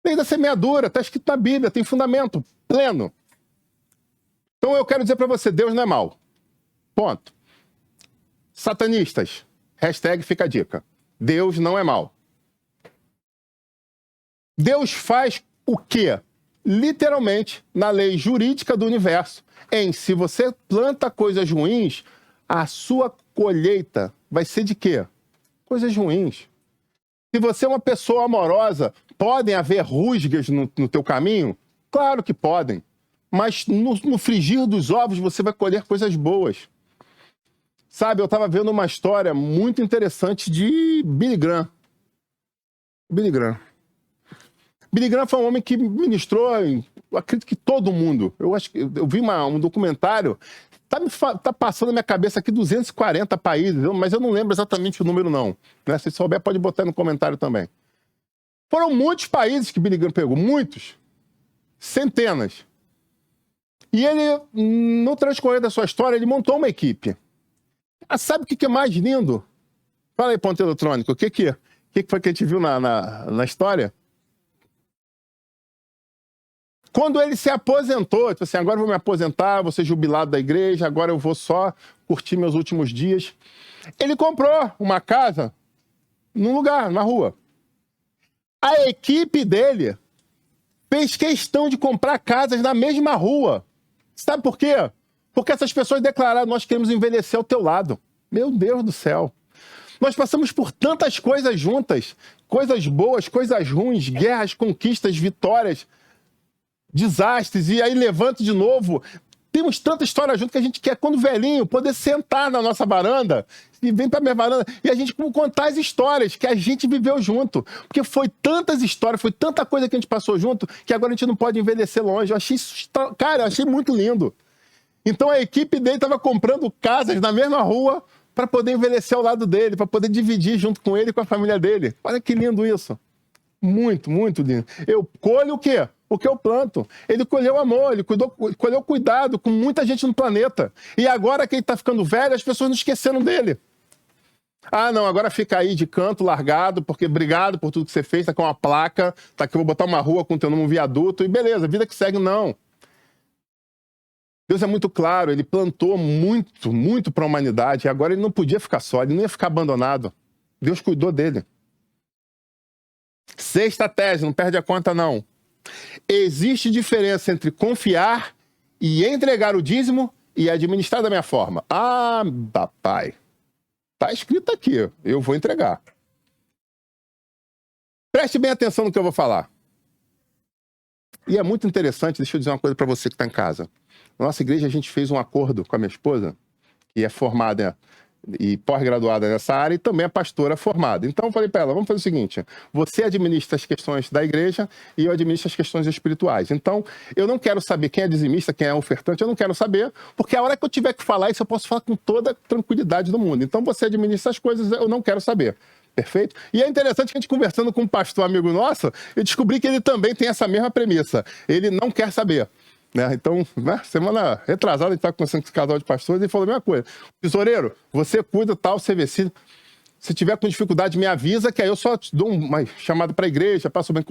Lei da semeadura, está escrito na Bíblia, tem fundamento pleno. Então eu quero dizer para você, Deus não é mau. Ponto. Satanistas, hashtag fica a dica. Deus não é mau. Deus faz o quê? Literalmente, na lei jurídica do universo, se você planta coisas ruins, a sua colheita vai ser de quê? Coisas ruins. Se você é uma pessoa amorosa, podem haver rusgas no teu caminho? Claro que podem. Mas no frigir dos ovos você vai colher coisas boas. Sabe, eu estava vendo uma história muito interessante de Billy Graham. Billy Graham. Billy Graham foi um homem que ministrou, eu acredito que todo mundo. Eu vi um documentário. Tá passando na minha cabeça aqui 240 países, mas eu não lembro exatamente o número, não. Né? Se souber, pode botar no comentário também. Foram muitos países que Billy Graham pegou, muitos. Centenas. E ele, no transcorrer da sua história, ele montou uma equipe. Sabe o que é mais lindo? Fala aí, ponto eletrônico, o que foi que a gente viu na história? Quando ele se aposentou, tipo assim, agora eu vou me aposentar, vou ser jubilado da igreja, agora eu vou só curtir meus últimos dias. Ele comprou uma casa num lugar, na rua. A equipe dele fez questão de comprar casas na mesma rua. Sabe por quê? Porque essas pessoas declararam, nós queremos envelhecer ao teu lado. Meu Deus do céu. Nós passamos por tantas coisas juntas, coisas boas, coisas ruins, guerras, conquistas, vitórias, desastres, e aí levanta de novo. Temos tanta história junto que a gente quer, quando velhinho, poder sentar na nossa varanda, e vem pra minha varanda, e a gente contar as histórias que a gente viveu junto. Porque foi tantas histórias, foi tanta coisa que a gente passou junto, que agora a gente não pode envelhecer longe. Eu achei isso, cara, eu achei muito lindo. Então a equipe dele estava comprando casas na mesma rua para poder envelhecer ao lado dele, para poder dividir junto com ele e com a família dele. Olha que lindo isso. Muito, muito lindo. Eu colho o quê? O que eu planto. Ele colheu amor, ele colheu cuidado com muita gente no planeta. E agora que ele está ficando velho, as pessoas não esqueceram dele. Ah, não, agora fica aí de canto, largado, porque obrigado por tudo que você fez, tá com uma placa, tá aqui, eu vou botar uma rua com teu nome, um viaduto, e beleza, vida que segue, não. Deus é muito claro, ele plantou muito, muito para a humanidade, e agora ele não podia ficar só, ele não ia ficar abandonado. Deus cuidou dele. Sexta tese, não perde a conta, não. Existe diferença entre confiar e entregar o dízimo e administrar da minha forma. Ah, papai. Está escrito aqui, eu vou entregar. Preste bem atenção no que eu vou falar. E é muito interessante, deixa eu dizer uma coisa para você que está em casa. Na nossa igreja, a gente fez um acordo com a minha esposa, que é formada e pós-graduada nessa área, e também é pastora formada. Então eu falei para ela, vamos fazer o seguinte, você administra as questões da igreja e eu administro as questões espirituais. Então, eu não quero saber quem é dizimista, quem é ofertante, eu não quero saber, porque a hora que eu tiver que falar isso, eu posso falar com toda a tranquilidade do mundo. Então, você administra as coisas, eu não quero saber. Perfeito? E é interessante que a gente conversando com um pastor amigo nosso, eu descobri que ele também tem essa mesma premissa. Ele não quer saber. Né? Então, semana retrasada, a gente estava conversando com esse casal de pastores e ele falou a mesma coisa. Tesoureiro, você cuida tal, você vê. Se tiver com dificuldade, me avisa, que aí eu só te dou uma chamada para a igreja, passo bem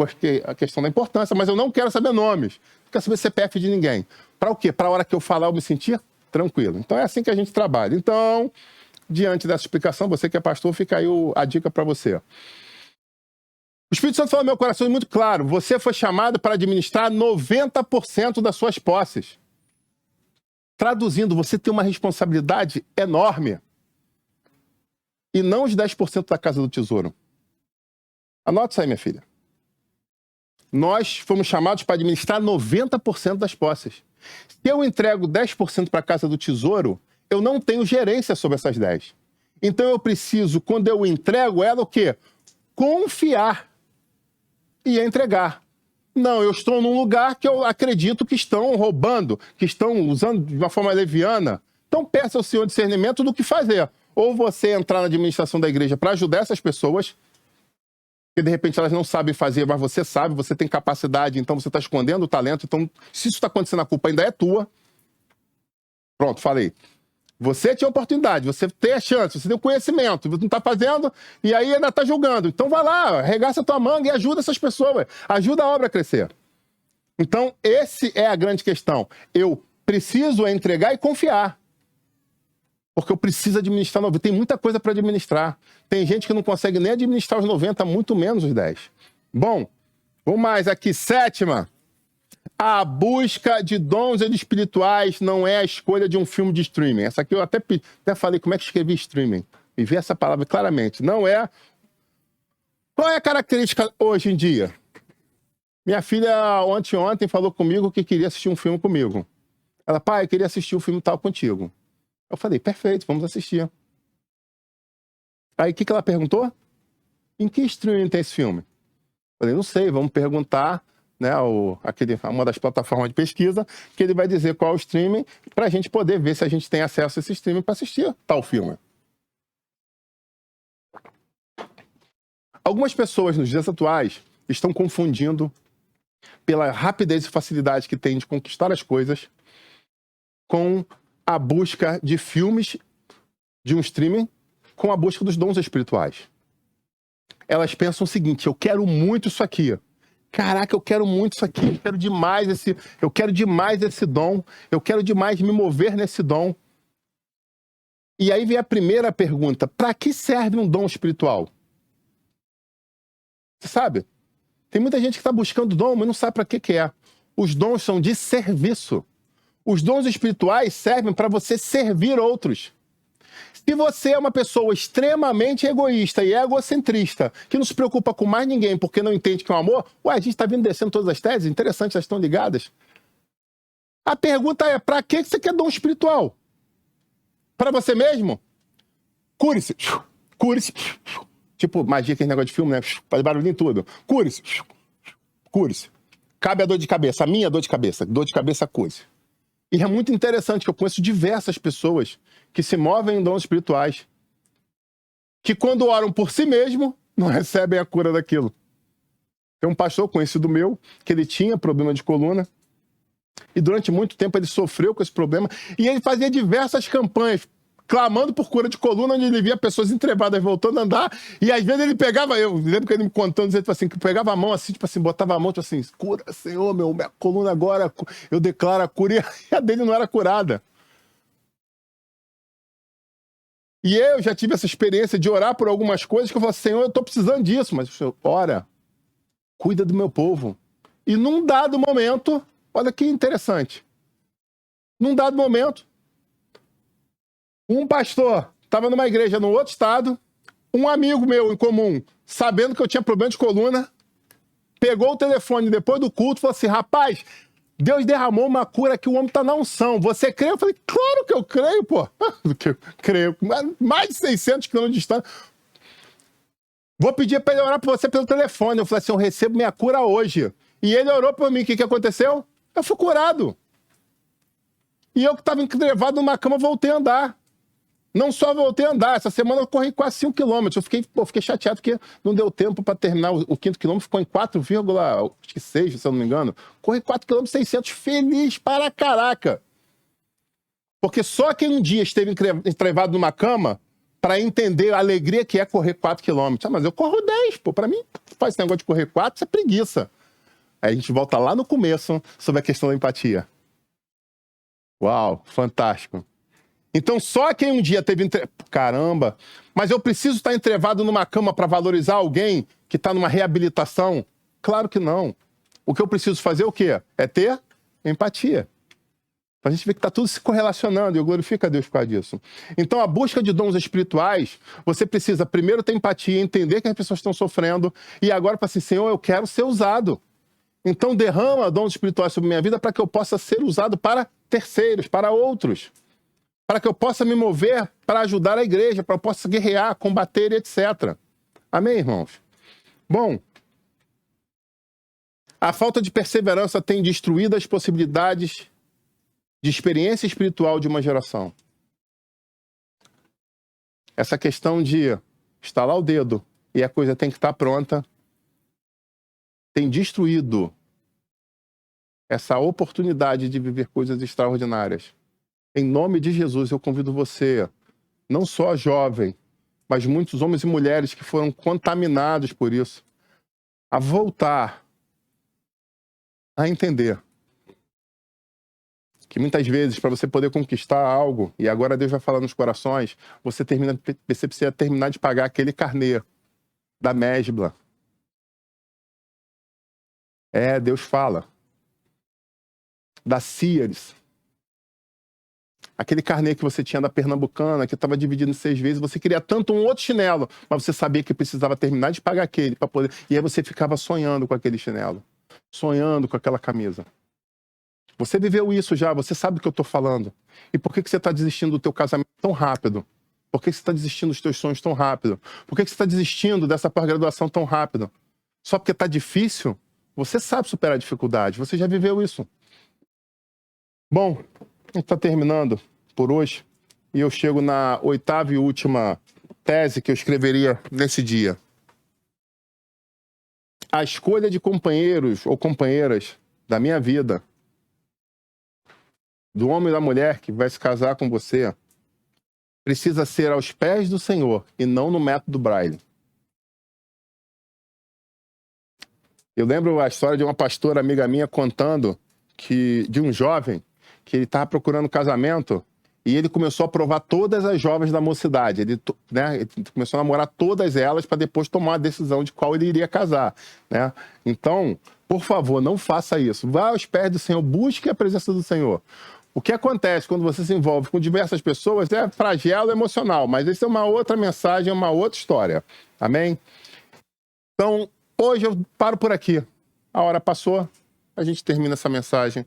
a questão da importância, mas eu não quero saber nomes. Não quero saber CPF de ninguém. Para o quê? Para a hora que eu falar, eu me sentir tranquilo. Então, é assim que a gente trabalha. Então, diante dessa explicação, você que é pastor, fica aí a dica para você. O Espírito Santo falou no meu coração muito claro, você foi chamado para administrar 90% das suas posses. Traduzindo, você tem uma responsabilidade enorme. E não os 10% da casa do tesouro. Anota isso aí, minha filha. Nós fomos chamados para administrar 90% das posses. Se eu entrego 10% para a casa do tesouro, eu não tenho gerência sobre essas 10. Então eu preciso, quando eu entrego ela, o quê? Confiar. E entregar. Não, eu estou num lugar que eu acredito que estão roubando, que estão usando de uma forma leviana. Então peça ao Senhor discernimento do que fazer. Ou você entrar na administração da igreja para ajudar essas pessoas, que de repente elas não sabem fazer, mas você sabe, você tem capacidade, então você está escondendo o talento. Então, se isso está acontecendo, a culpa ainda é tua. Pronto, falei. Você tinha oportunidade, você tem a chance, você tem o conhecimento, você não está fazendo e aí ainda está julgando. Então vai lá, arregaça a tua manga e ajuda essas pessoas, ajuda a obra a crescer. Então, essa é a grande questão. Eu preciso entregar e confiar. Porque eu preciso administrar 90. Tem muita coisa para administrar. Tem gente que não consegue nem administrar os 90, muito menos os 10. Bom, vamos mais aqui. Sétima. A busca de dons espirituais não é a escolha de um filme de streaming. Essa aqui eu até falei como é que escrevi streaming. E vi essa palavra claramente. Não é. Qual é a característica hoje em dia? Minha filha ontem falou comigo que queria assistir um filme comigo. Ela, pai, eu queria assistir um filme tal contigo. Eu falei, perfeito, vamos assistir. Aí o que ela perguntou? Em que streaming tem esse filme? Eu falei, não sei, vamos perguntar, né, uma das plataformas de pesquisa, que ele vai dizer qual é o streaming, para a gente poder ver se a gente tem acesso a esse streaming para assistir tal filme. Algumas pessoas nos dias atuais estão confundindo pela rapidez e facilidade que tem de conquistar as coisas com a busca de filmes de um streaming com a busca dos dons espirituais. Elas pensam o seguinte, eu quero muito isso aqui. Caraca, eu quero muito isso aqui, eu quero demais esse dom, eu quero demais me mover nesse dom. E aí vem a primeira pergunta, para que serve um dom espiritual? Você sabe? Tem muita gente que está buscando dom, mas não sabe para que é. Os dons são de serviço. Os dons espirituais servem para você servir outros. Se você é uma pessoa extremamente egoísta e egocentrista, que não se preocupa com mais ninguém porque não entende que é um amor, a gente está vindo descendo todas as teses, interessante, elas estão ligadas. A pergunta é, para que você quer dom espiritual? Para você mesmo? Cure-se. Cure-se. Tipo magia, aquele negócio de filme, né? Faz barulhinho em tudo. Cure-se. Cure-se. Cabe a dor de cabeça, a minha dor de cabeça cure-se. E é muito interessante que eu conheço diversas pessoas que se movem em dons espirituais, que quando oram por si mesmo, não recebem a cura daquilo. Tem um pastor conhecido meu, que ele tinha problema de coluna, e durante muito tempo ele sofreu com esse problema, e ele fazia diversas campanhas, clamando por cura de coluna, onde ele via pessoas entrevadas voltando a andar, e às vezes ele pegava, eu lembro que ele me contando, dizendo assim, que pegava a mão assim, tipo assim, botava a mão, tipo assim, cura, Senhor, minha coluna agora, eu declaro a cura, e a dele não era curada. E eu já tive essa experiência de orar por algumas coisas, que eu falo, Senhor, eu estou precisando disso, mas o Senhor, ora, cuida do meu povo. E num dado momento, olha que interessante, num dado momento, um pastor estava numa igreja no outro estado, um amigo meu em comum, sabendo que eu tinha problema de coluna, pegou o telefone depois do culto e falou assim, rapaz, Deus derramou uma cura que o homem está na unção. Você crê? Eu falei, claro que eu creio, pô. Eu creio. Mais de 600 quilômetros de distância. Vou pedir para ele orar por você pelo telefone. Eu falei assim, eu recebo minha cura hoje. E ele orou por mim. O que aconteceu? Eu fui curado. E eu que estava entrevado numa cama, voltei a andar. Não só voltei a andar, essa semana eu corri quase 5 quilômetros. Eu fiquei chateado porque não deu tempo para terminar o quinto quilômetro, ficou em 4,6, se eu não me engano. Corri 4 quilômetros 600, feliz para caraca. Porque só quem um dia esteve entrevado numa cama para entender a alegria que é correr 4 quilômetros. Ah, mas eu corro 10, pô. Para mim, faz esse negócio de correr 4, isso é preguiça. Aí a gente volta lá no começo sobre a questão da empatia. Uau, fantástico. Então, só quem um dia teve... Caramba, mas eu preciso estar entrevado numa cama para valorizar alguém que está numa reabilitação? Claro que não. O que eu preciso fazer é o quê? É ter empatia. A gente vê que está tudo se correlacionando e eu glorifico a Deus por causa disso. Então, a busca de dons espirituais, você precisa primeiro ter empatia, entender que as pessoas estão sofrendo e agora para assim, Senhor, eu quero ser usado. Então, derrama dons espirituais sobre minha vida para que eu possa ser usado para terceiros, para outros. Para que eu possa me mover para ajudar a igreja, para que eu possa guerrear, combater, etc. Amém, irmãos? Bom, a falta de perseverança tem destruído as possibilidades de experiência espiritual de uma geração. Essa questão de estalar o dedo e a coisa tem que estar pronta tem destruído essa oportunidade de viver coisas extraordinárias. Em nome de Jesus, eu convido você, não só jovem, mas muitos homens e mulheres que foram contaminados por isso, a voltar a entender que muitas vezes, para você poder conquistar algo, e agora Deus vai falar nos corações, você precisa terminar de pagar aquele carnê da Mesbla. Deus fala. Da Sears. Aquele carnê que você tinha da Pernambucana, que estava dividido em 6 vezes, você queria tanto um outro chinelo, mas você sabia que precisava terminar de pagar aquele para poder. E aí você ficava sonhando com aquele chinelo, sonhando com aquela camisa. Você viveu isso já, você sabe do que eu estou falando. E por que você está desistindo do teu casamento tão rápido? Por que você está desistindo dos teus sonhos tão rápido? Por que você está desistindo dessa pós-graduação tão rápido? Só porque está difícil? Você sabe superar a dificuldade, você já viveu isso. Bom, a gente está terminando por hoje e eu chego na 8ª e última tese que eu escreveria nesse dia. A escolha de companheiros ou companheiras da minha vida, do homem e da mulher que vai se casar com você, precisa ser aos pés do Senhor e não no método Braille. Eu lembro a história de uma pastora amiga minha contando de um jovem que ele estava procurando casamento e ele começou a provar todas as jovens da mocidade. Ele começou a namorar todas elas para depois tomar a decisão de qual ele iria casar. Né? Então, por favor, não faça isso. Vá aos pés do Senhor, busque a presença do Senhor. O que acontece quando você se envolve com diversas pessoas é flagelo emocional, mas isso é uma outra mensagem, uma outra história. Amém? Então, hoje eu paro por aqui. A hora passou, a gente termina essa mensagem.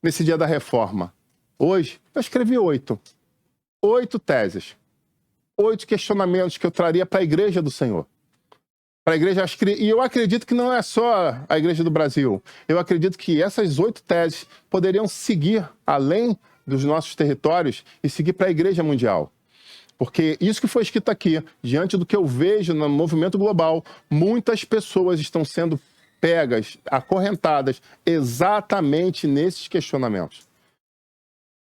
Nesse dia da reforma. Hoje, eu escrevi 8 teses. 8 questionamentos que eu traria para a igreja do Senhor. Para a igreja, e eu acredito que não é só a igreja do Brasil. Eu acredito que essas 8 teses poderiam seguir além dos nossos territórios e seguir para a igreja mundial. Porque isso que foi escrito aqui, diante do que eu vejo no movimento global, muitas pessoas estão sendo pegas, acorrentadas, exatamente nesses questionamentos.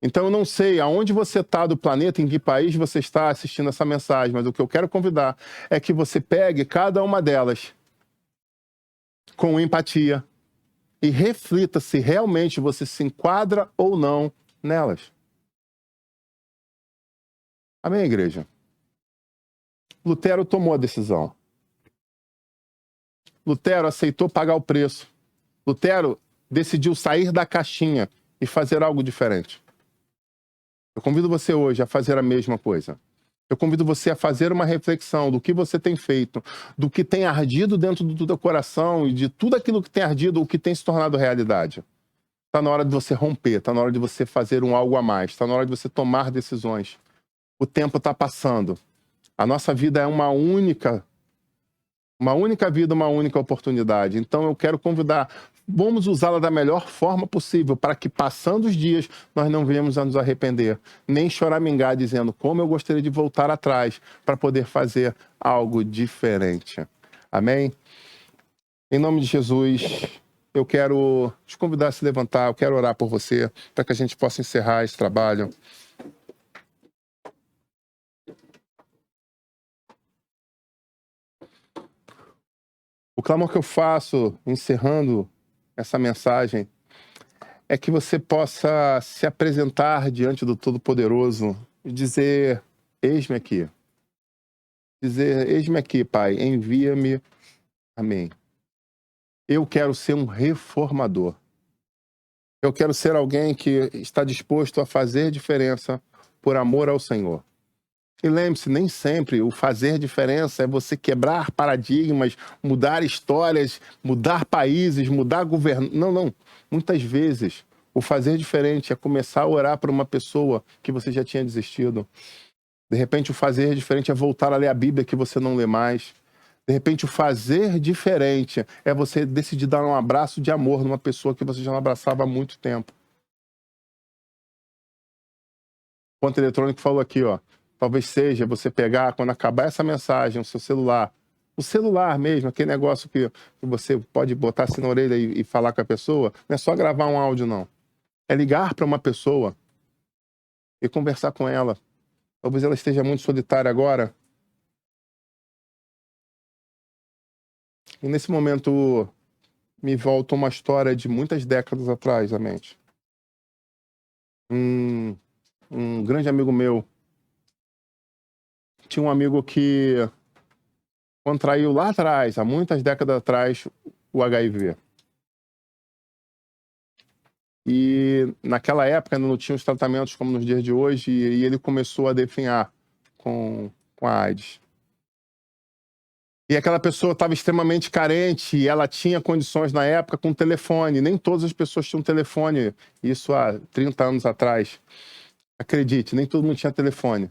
Então, eu não sei aonde você está do planeta, em que país você está assistindo essa mensagem, mas o que eu quero convidar é que você pegue cada uma delas com empatia e reflita se realmente você se enquadra ou não nelas. Amém, igreja? Lutero tomou a decisão. Lutero aceitou pagar o preço. Lutero decidiu sair da caixinha e fazer algo diferente. Eu convido você hoje a fazer a mesma coisa. Eu convido você a fazer uma reflexão do que você tem feito, do que tem ardido dentro do teu coração e de tudo aquilo que tem ardido, o que tem se tornado realidade. Está na hora de você romper, está na hora de você fazer algo a mais, está na hora de você tomar decisões. O tempo está passando. A nossa vida é uma única vida, uma única oportunidade. Então eu quero convidar, vamos usá-la da melhor forma possível para que, passando os dias, nós não venhamos a nos arrepender, nem choramingar dizendo como eu gostaria de voltar atrás para poder fazer algo diferente. Amém? Em nome de Jesus, eu quero te convidar a se levantar, eu quero orar por você, para que a gente possa encerrar esse trabalho. O clamor que eu faço, encerrando essa mensagem, é que você possa se apresentar diante do Todo-Poderoso e dizer: eis-me aqui. Dizer: eis-me aqui, Pai, envia-me. Amém. Eu quero ser um reformador. Eu quero ser alguém que está disposto a fazer diferença por amor ao Senhor. E lembre-se, nem sempre o fazer diferença é você quebrar paradigmas, mudar histórias, mudar países, mudar governo. Não, não. Muitas vezes o fazer diferente é começar a orar por uma pessoa que você já tinha desistido. De repente o fazer diferente é voltar a ler a Bíblia que você não lê mais. De repente o fazer diferente é você decidir dar um abraço de amor numa pessoa que você já não abraçava há muito tempo. O ponto eletrônico falou aqui, ó. Talvez seja você pegar, quando acabar essa mensagem, o seu celular, o celular mesmo, aquele negócio que você pode botar assim na orelha e falar com a pessoa, não é só gravar um áudio, não. É ligar para uma pessoa e conversar com ela. Talvez ela esteja muito solitária agora. E nesse momento me volta uma história de muitas décadas atrás à mente. Um grande amigo meu tinha um amigo que contraiu lá atrás, há muitas décadas atrás, o HIV. E naquela época ainda não tinha os tratamentos como nos dias de hoje, e ele começou a definhar com a AIDS. E aquela pessoa estava extremamente carente, e ela tinha condições na época com telefone. Nem todas as pessoas tinham telefone, isso há 30 anos atrás. Acredite, nem todo mundo tinha telefone.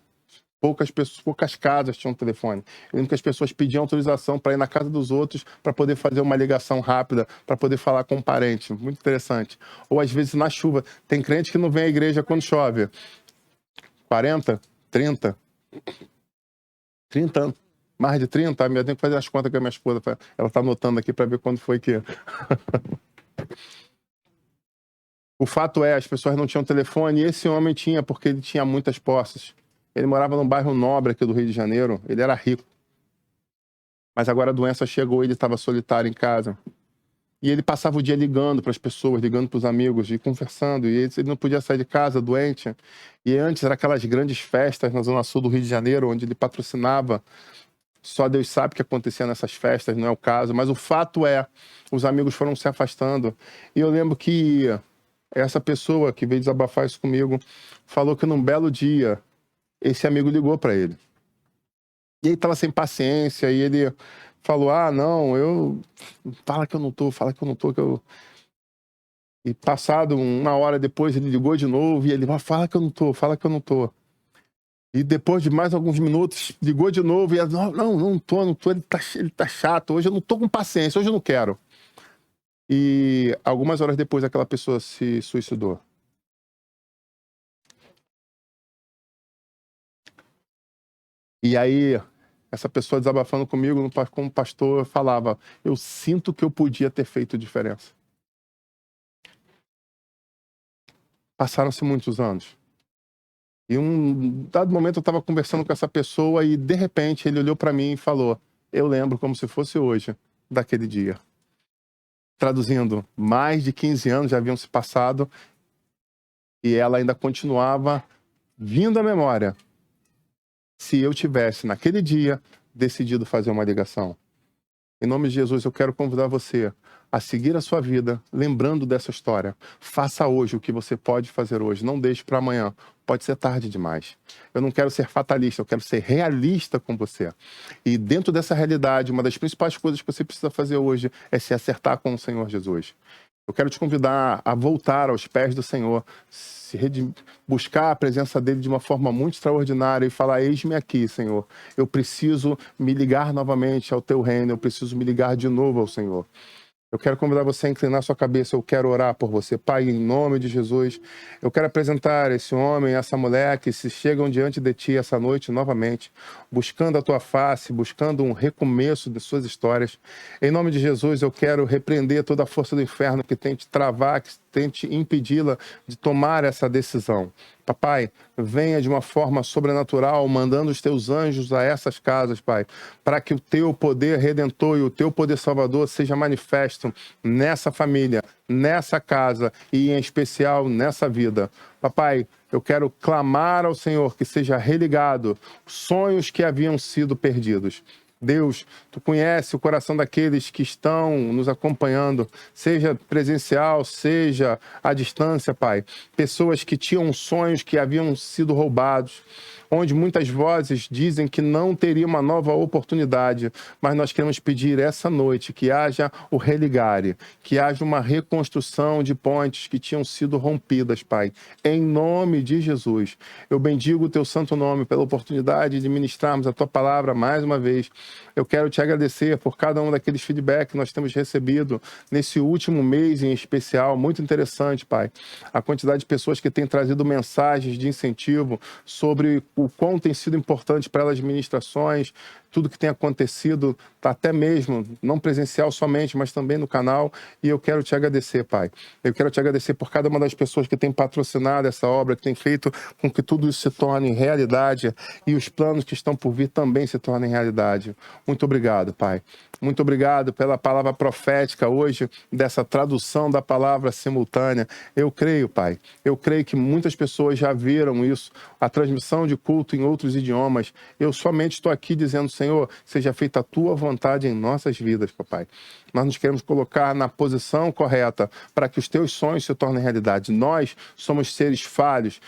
Poucas casas tinham telefone. Eu lembro que as pessoas pediam autorização para ir na casa dos outros para poder fazer uma ligação rápida, para poder falar com um parente. Muito interessante. Ou às vezes na chuva. Tem crente que não vem à igreja quando chove. 40, 30 anos. Mais de 30, eu tenho que fazer as contas com a minha esposa. Ela está anotando aqui para ver quando foi que... O fato é, as pessoas não tinham telefone, e esse homem tinha, porque ele tinha muitas posses. Ele morava num bairro nobre aqui do Rio de Janeiro, ele era rico. Mas agora a doença chegou e ele estava solitário em casa. E ele passava o dia ligando para as pessoas, ligando para os amigos, e conversando. E ele não podia sair de casa, doente. E antes eram aquelas grandes festas na zona sul do Rio de Janeiro, onde ele patrocinava. Só Deus sabe o que acontecia nessas festas, não é o caso. Mas o fato é, os amigos foram se afastando. E eu lembro que essa pessoa que veio desabafar isso comigo falou que num belo dia esse amigo ligou para ele. E ele estava sem paciência, e ele falou: ah, não, fala que eu não tô, que eu... E passado uma hora depois ele ligou de novo, e ele: fala que eu não tô. E depois de mais alguns minutos, ligou de novo, e ele: não tô, ele tá chato, hoje eu não tô com paciência, hoje eu não quero. E algumas horas depois aquela pessoa se suicidou. E aí, essa pessoa desabafando comigo, como pastor, falava, eu sinto que eu podia ter feito diferença. Passaram-se muitos anos. E um dado momento eu estava conversando com essa pessoa e, de repente, ele olhou para mim e falou, eu lembro como se fosse hoje, daquele dia. Traduzindo, mais de 15 anos já haviam se passado e ela ainda continuava vindo à memória se eu tivesse, naquele dia, decidido fazer uma ligação. Em nome de Jesus, eu quero convidar você a seguir a sua vida, lembrando dessa história. Faça hoje o que você pode fazer hoje. Não deixe para amanhã. Pode ser tarde demais. Eu não quero ser fatalista, eu quero ser realista com você. E dentro dessa realidade, uma das principais coisas que você precisa fazer hoje é se acertar com o Senhor Jesus. Eu quero te convidar a voltar aos pés do Senhor, buscar a presença dele de uma forma muito extraordinária e falar, eis-me aqui, Senhor. Eu preciso me ligar novamente ao teu reino, eu preciso me ligar de novo ao Senhor. Eu quero convidar você a inclinar sua cabeça, eu quero orar por você. Pai, em nome de Jesus, eu quero apresentar esse homem, essa mulher que se chegam diante de ti essa noite novamente, buscando a tua face, buscando um recomeço de suas histórias. Em nome de Jesus, eu quero repreender toda a força do inferno que tente travar, que tente impedi-la de tomar essa decisão. Papai, venha de uma forma sobrenatural, mandando os teus anjos a essas casas, Pai, para que o teu poder redentor e o teu poder salvador seja manifesto nessa família, nessa casa e, em especial, nessa vida. Papai, eu quero clamar ao Senhor que seja religado sonhos que haviam sido perdidos. Deus, tu conhece o coração daqueles que estão nos acompanhando, seja presencial, seja à distância, Pai. Pessoas que tinham sonhos que haviam sido roubados, onde muitas vozes dizem que não teria uma nova oportunidade, mas nós queremos pedir essa noite que haja o religare, que haja uma reconstrução de pontes que tinham sido rompidas, Pai. Em nome de Jesus, eu bendigo o teu santo nome pela oportunidade de ministrarmos a tua palavra mais uma vez. Eu quero te agradecer por cada um daqueles feedbacks que nós temos recebido nesse último mês em especial, muito interessante, Pai. A quantidade de pessoas que têm trazido mensagens de incentivo sobre o quão tem sido importante para elas as ministrações, tudo que tem acontecido, até mesmo, não presencial somente, mas também no canal, e eu quero te agradecer, Pai. Eu quero te agradecer por cada uma das pessoas que tem patrocinado essa obra, que tem feito com que tudo isso se torne realidade, e os planos que estão por vir também se tornem realidade. Muito obrigado, Pai. Muito obrigado pela palavra profética hoje, dessa tradução da palavra simultânea. Eu creio, Pai, eu creio que muitas pessoas já viram isso, a transmissão de culto em outros idiomas. Eu somente estou aqui dizendo, Senhor, seja feita a tua vontade em nossas vidas, papai. Nós nos queremos colocar na posição correta para que os teus sonhos se tornem realidade. Nós somos seres falhos,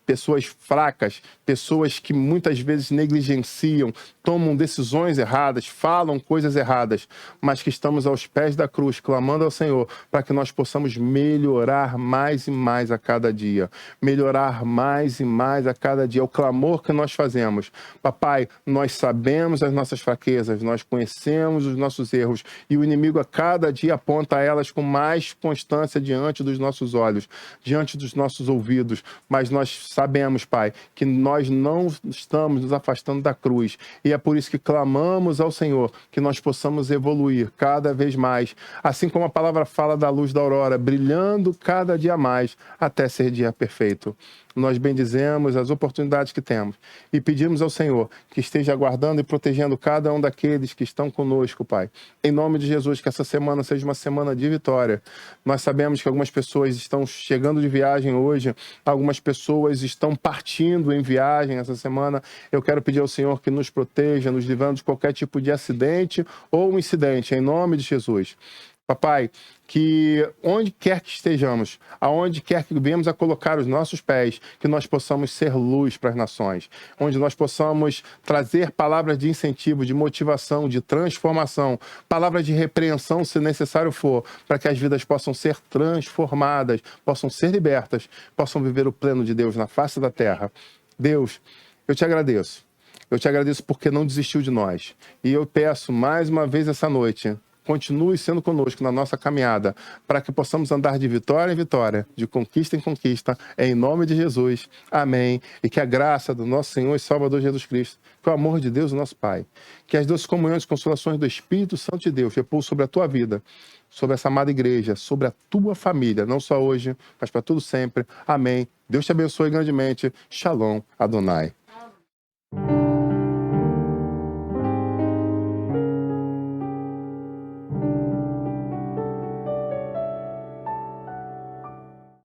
pessoas fracas, pessoas que muitas vezes negligenciam, tomam decisões erradas, falam coisas erradas, mas que estamos aos pés da cruz, clamando ao Senhor, para que nós possamos melhorar mais e mais a cada dia. Melhorar mais e mais a cada dia. É o clamor que nós fazemos. Papai, nós sabemos as nossas fraquezas, nós conhecemos os nossos erros, e o inimigo a cada dia aponta elas com mais constância diante dos nossos olhos, diante dos nossos ouvidos, mas nós sabemos, Pai, que nós não estamos nos afastando da cruz, e é por isso que clamamos ao Senhor que nós possamos evoluir cada vez mais, assim como a palavra fala da luz da aurora, brilhando cada dia mais até ser dia perfeito. Nós bendizemos as oportunidades que temos e pedimos ao Senhor que esteja guardando e protegendo cada um daqueles que estão conosco, Pai. Em nome de Jesus, que essa semana seja uma semana de vitória. Nós sabemos que algumas pessoas estão chegando de viagem hoje, algumas pessoas estão partindo em viagem essa semana. Eu quero pedir ao Senhor que nos proteja, nos livrando de qualquer tipo de acidente ou incidente, em nome de Jesus. Papai, que onde quer que estejamos, aonde quer que venhamos a colocar os nossos pés, que nós possamos ser luz para as nações, onde nós possamos trazer palavras de incentivo, de motivação, de transformação, palavras de repreensão, se necessário for, para que as vidas possam ser transformadas, possam ser libertas, possam viver o plano de Deus na face da terra. Deus, eu te agradeço. Eu te agradeço porque não desistiu de nós. E eu peço mais uma vez essa noite, continue sendo conosco na nossa caminhada, para que possamos andar de vitória em vitória, de conquista em conquista, em nome de Jesus. Amém. E que a graça do nosso Senhor e Salvador Jesus Cristo, que o amor de Deus, nosso Pai, que as doces comunhões e consolações do Espírito Santo de Deus repousem sobre a tua vida, sobre essa amada igreja, sobre a tua família, não só hoje, mas para tudo sempre. Amém. Deus te abençoe grandemente. Shalom, Adonai.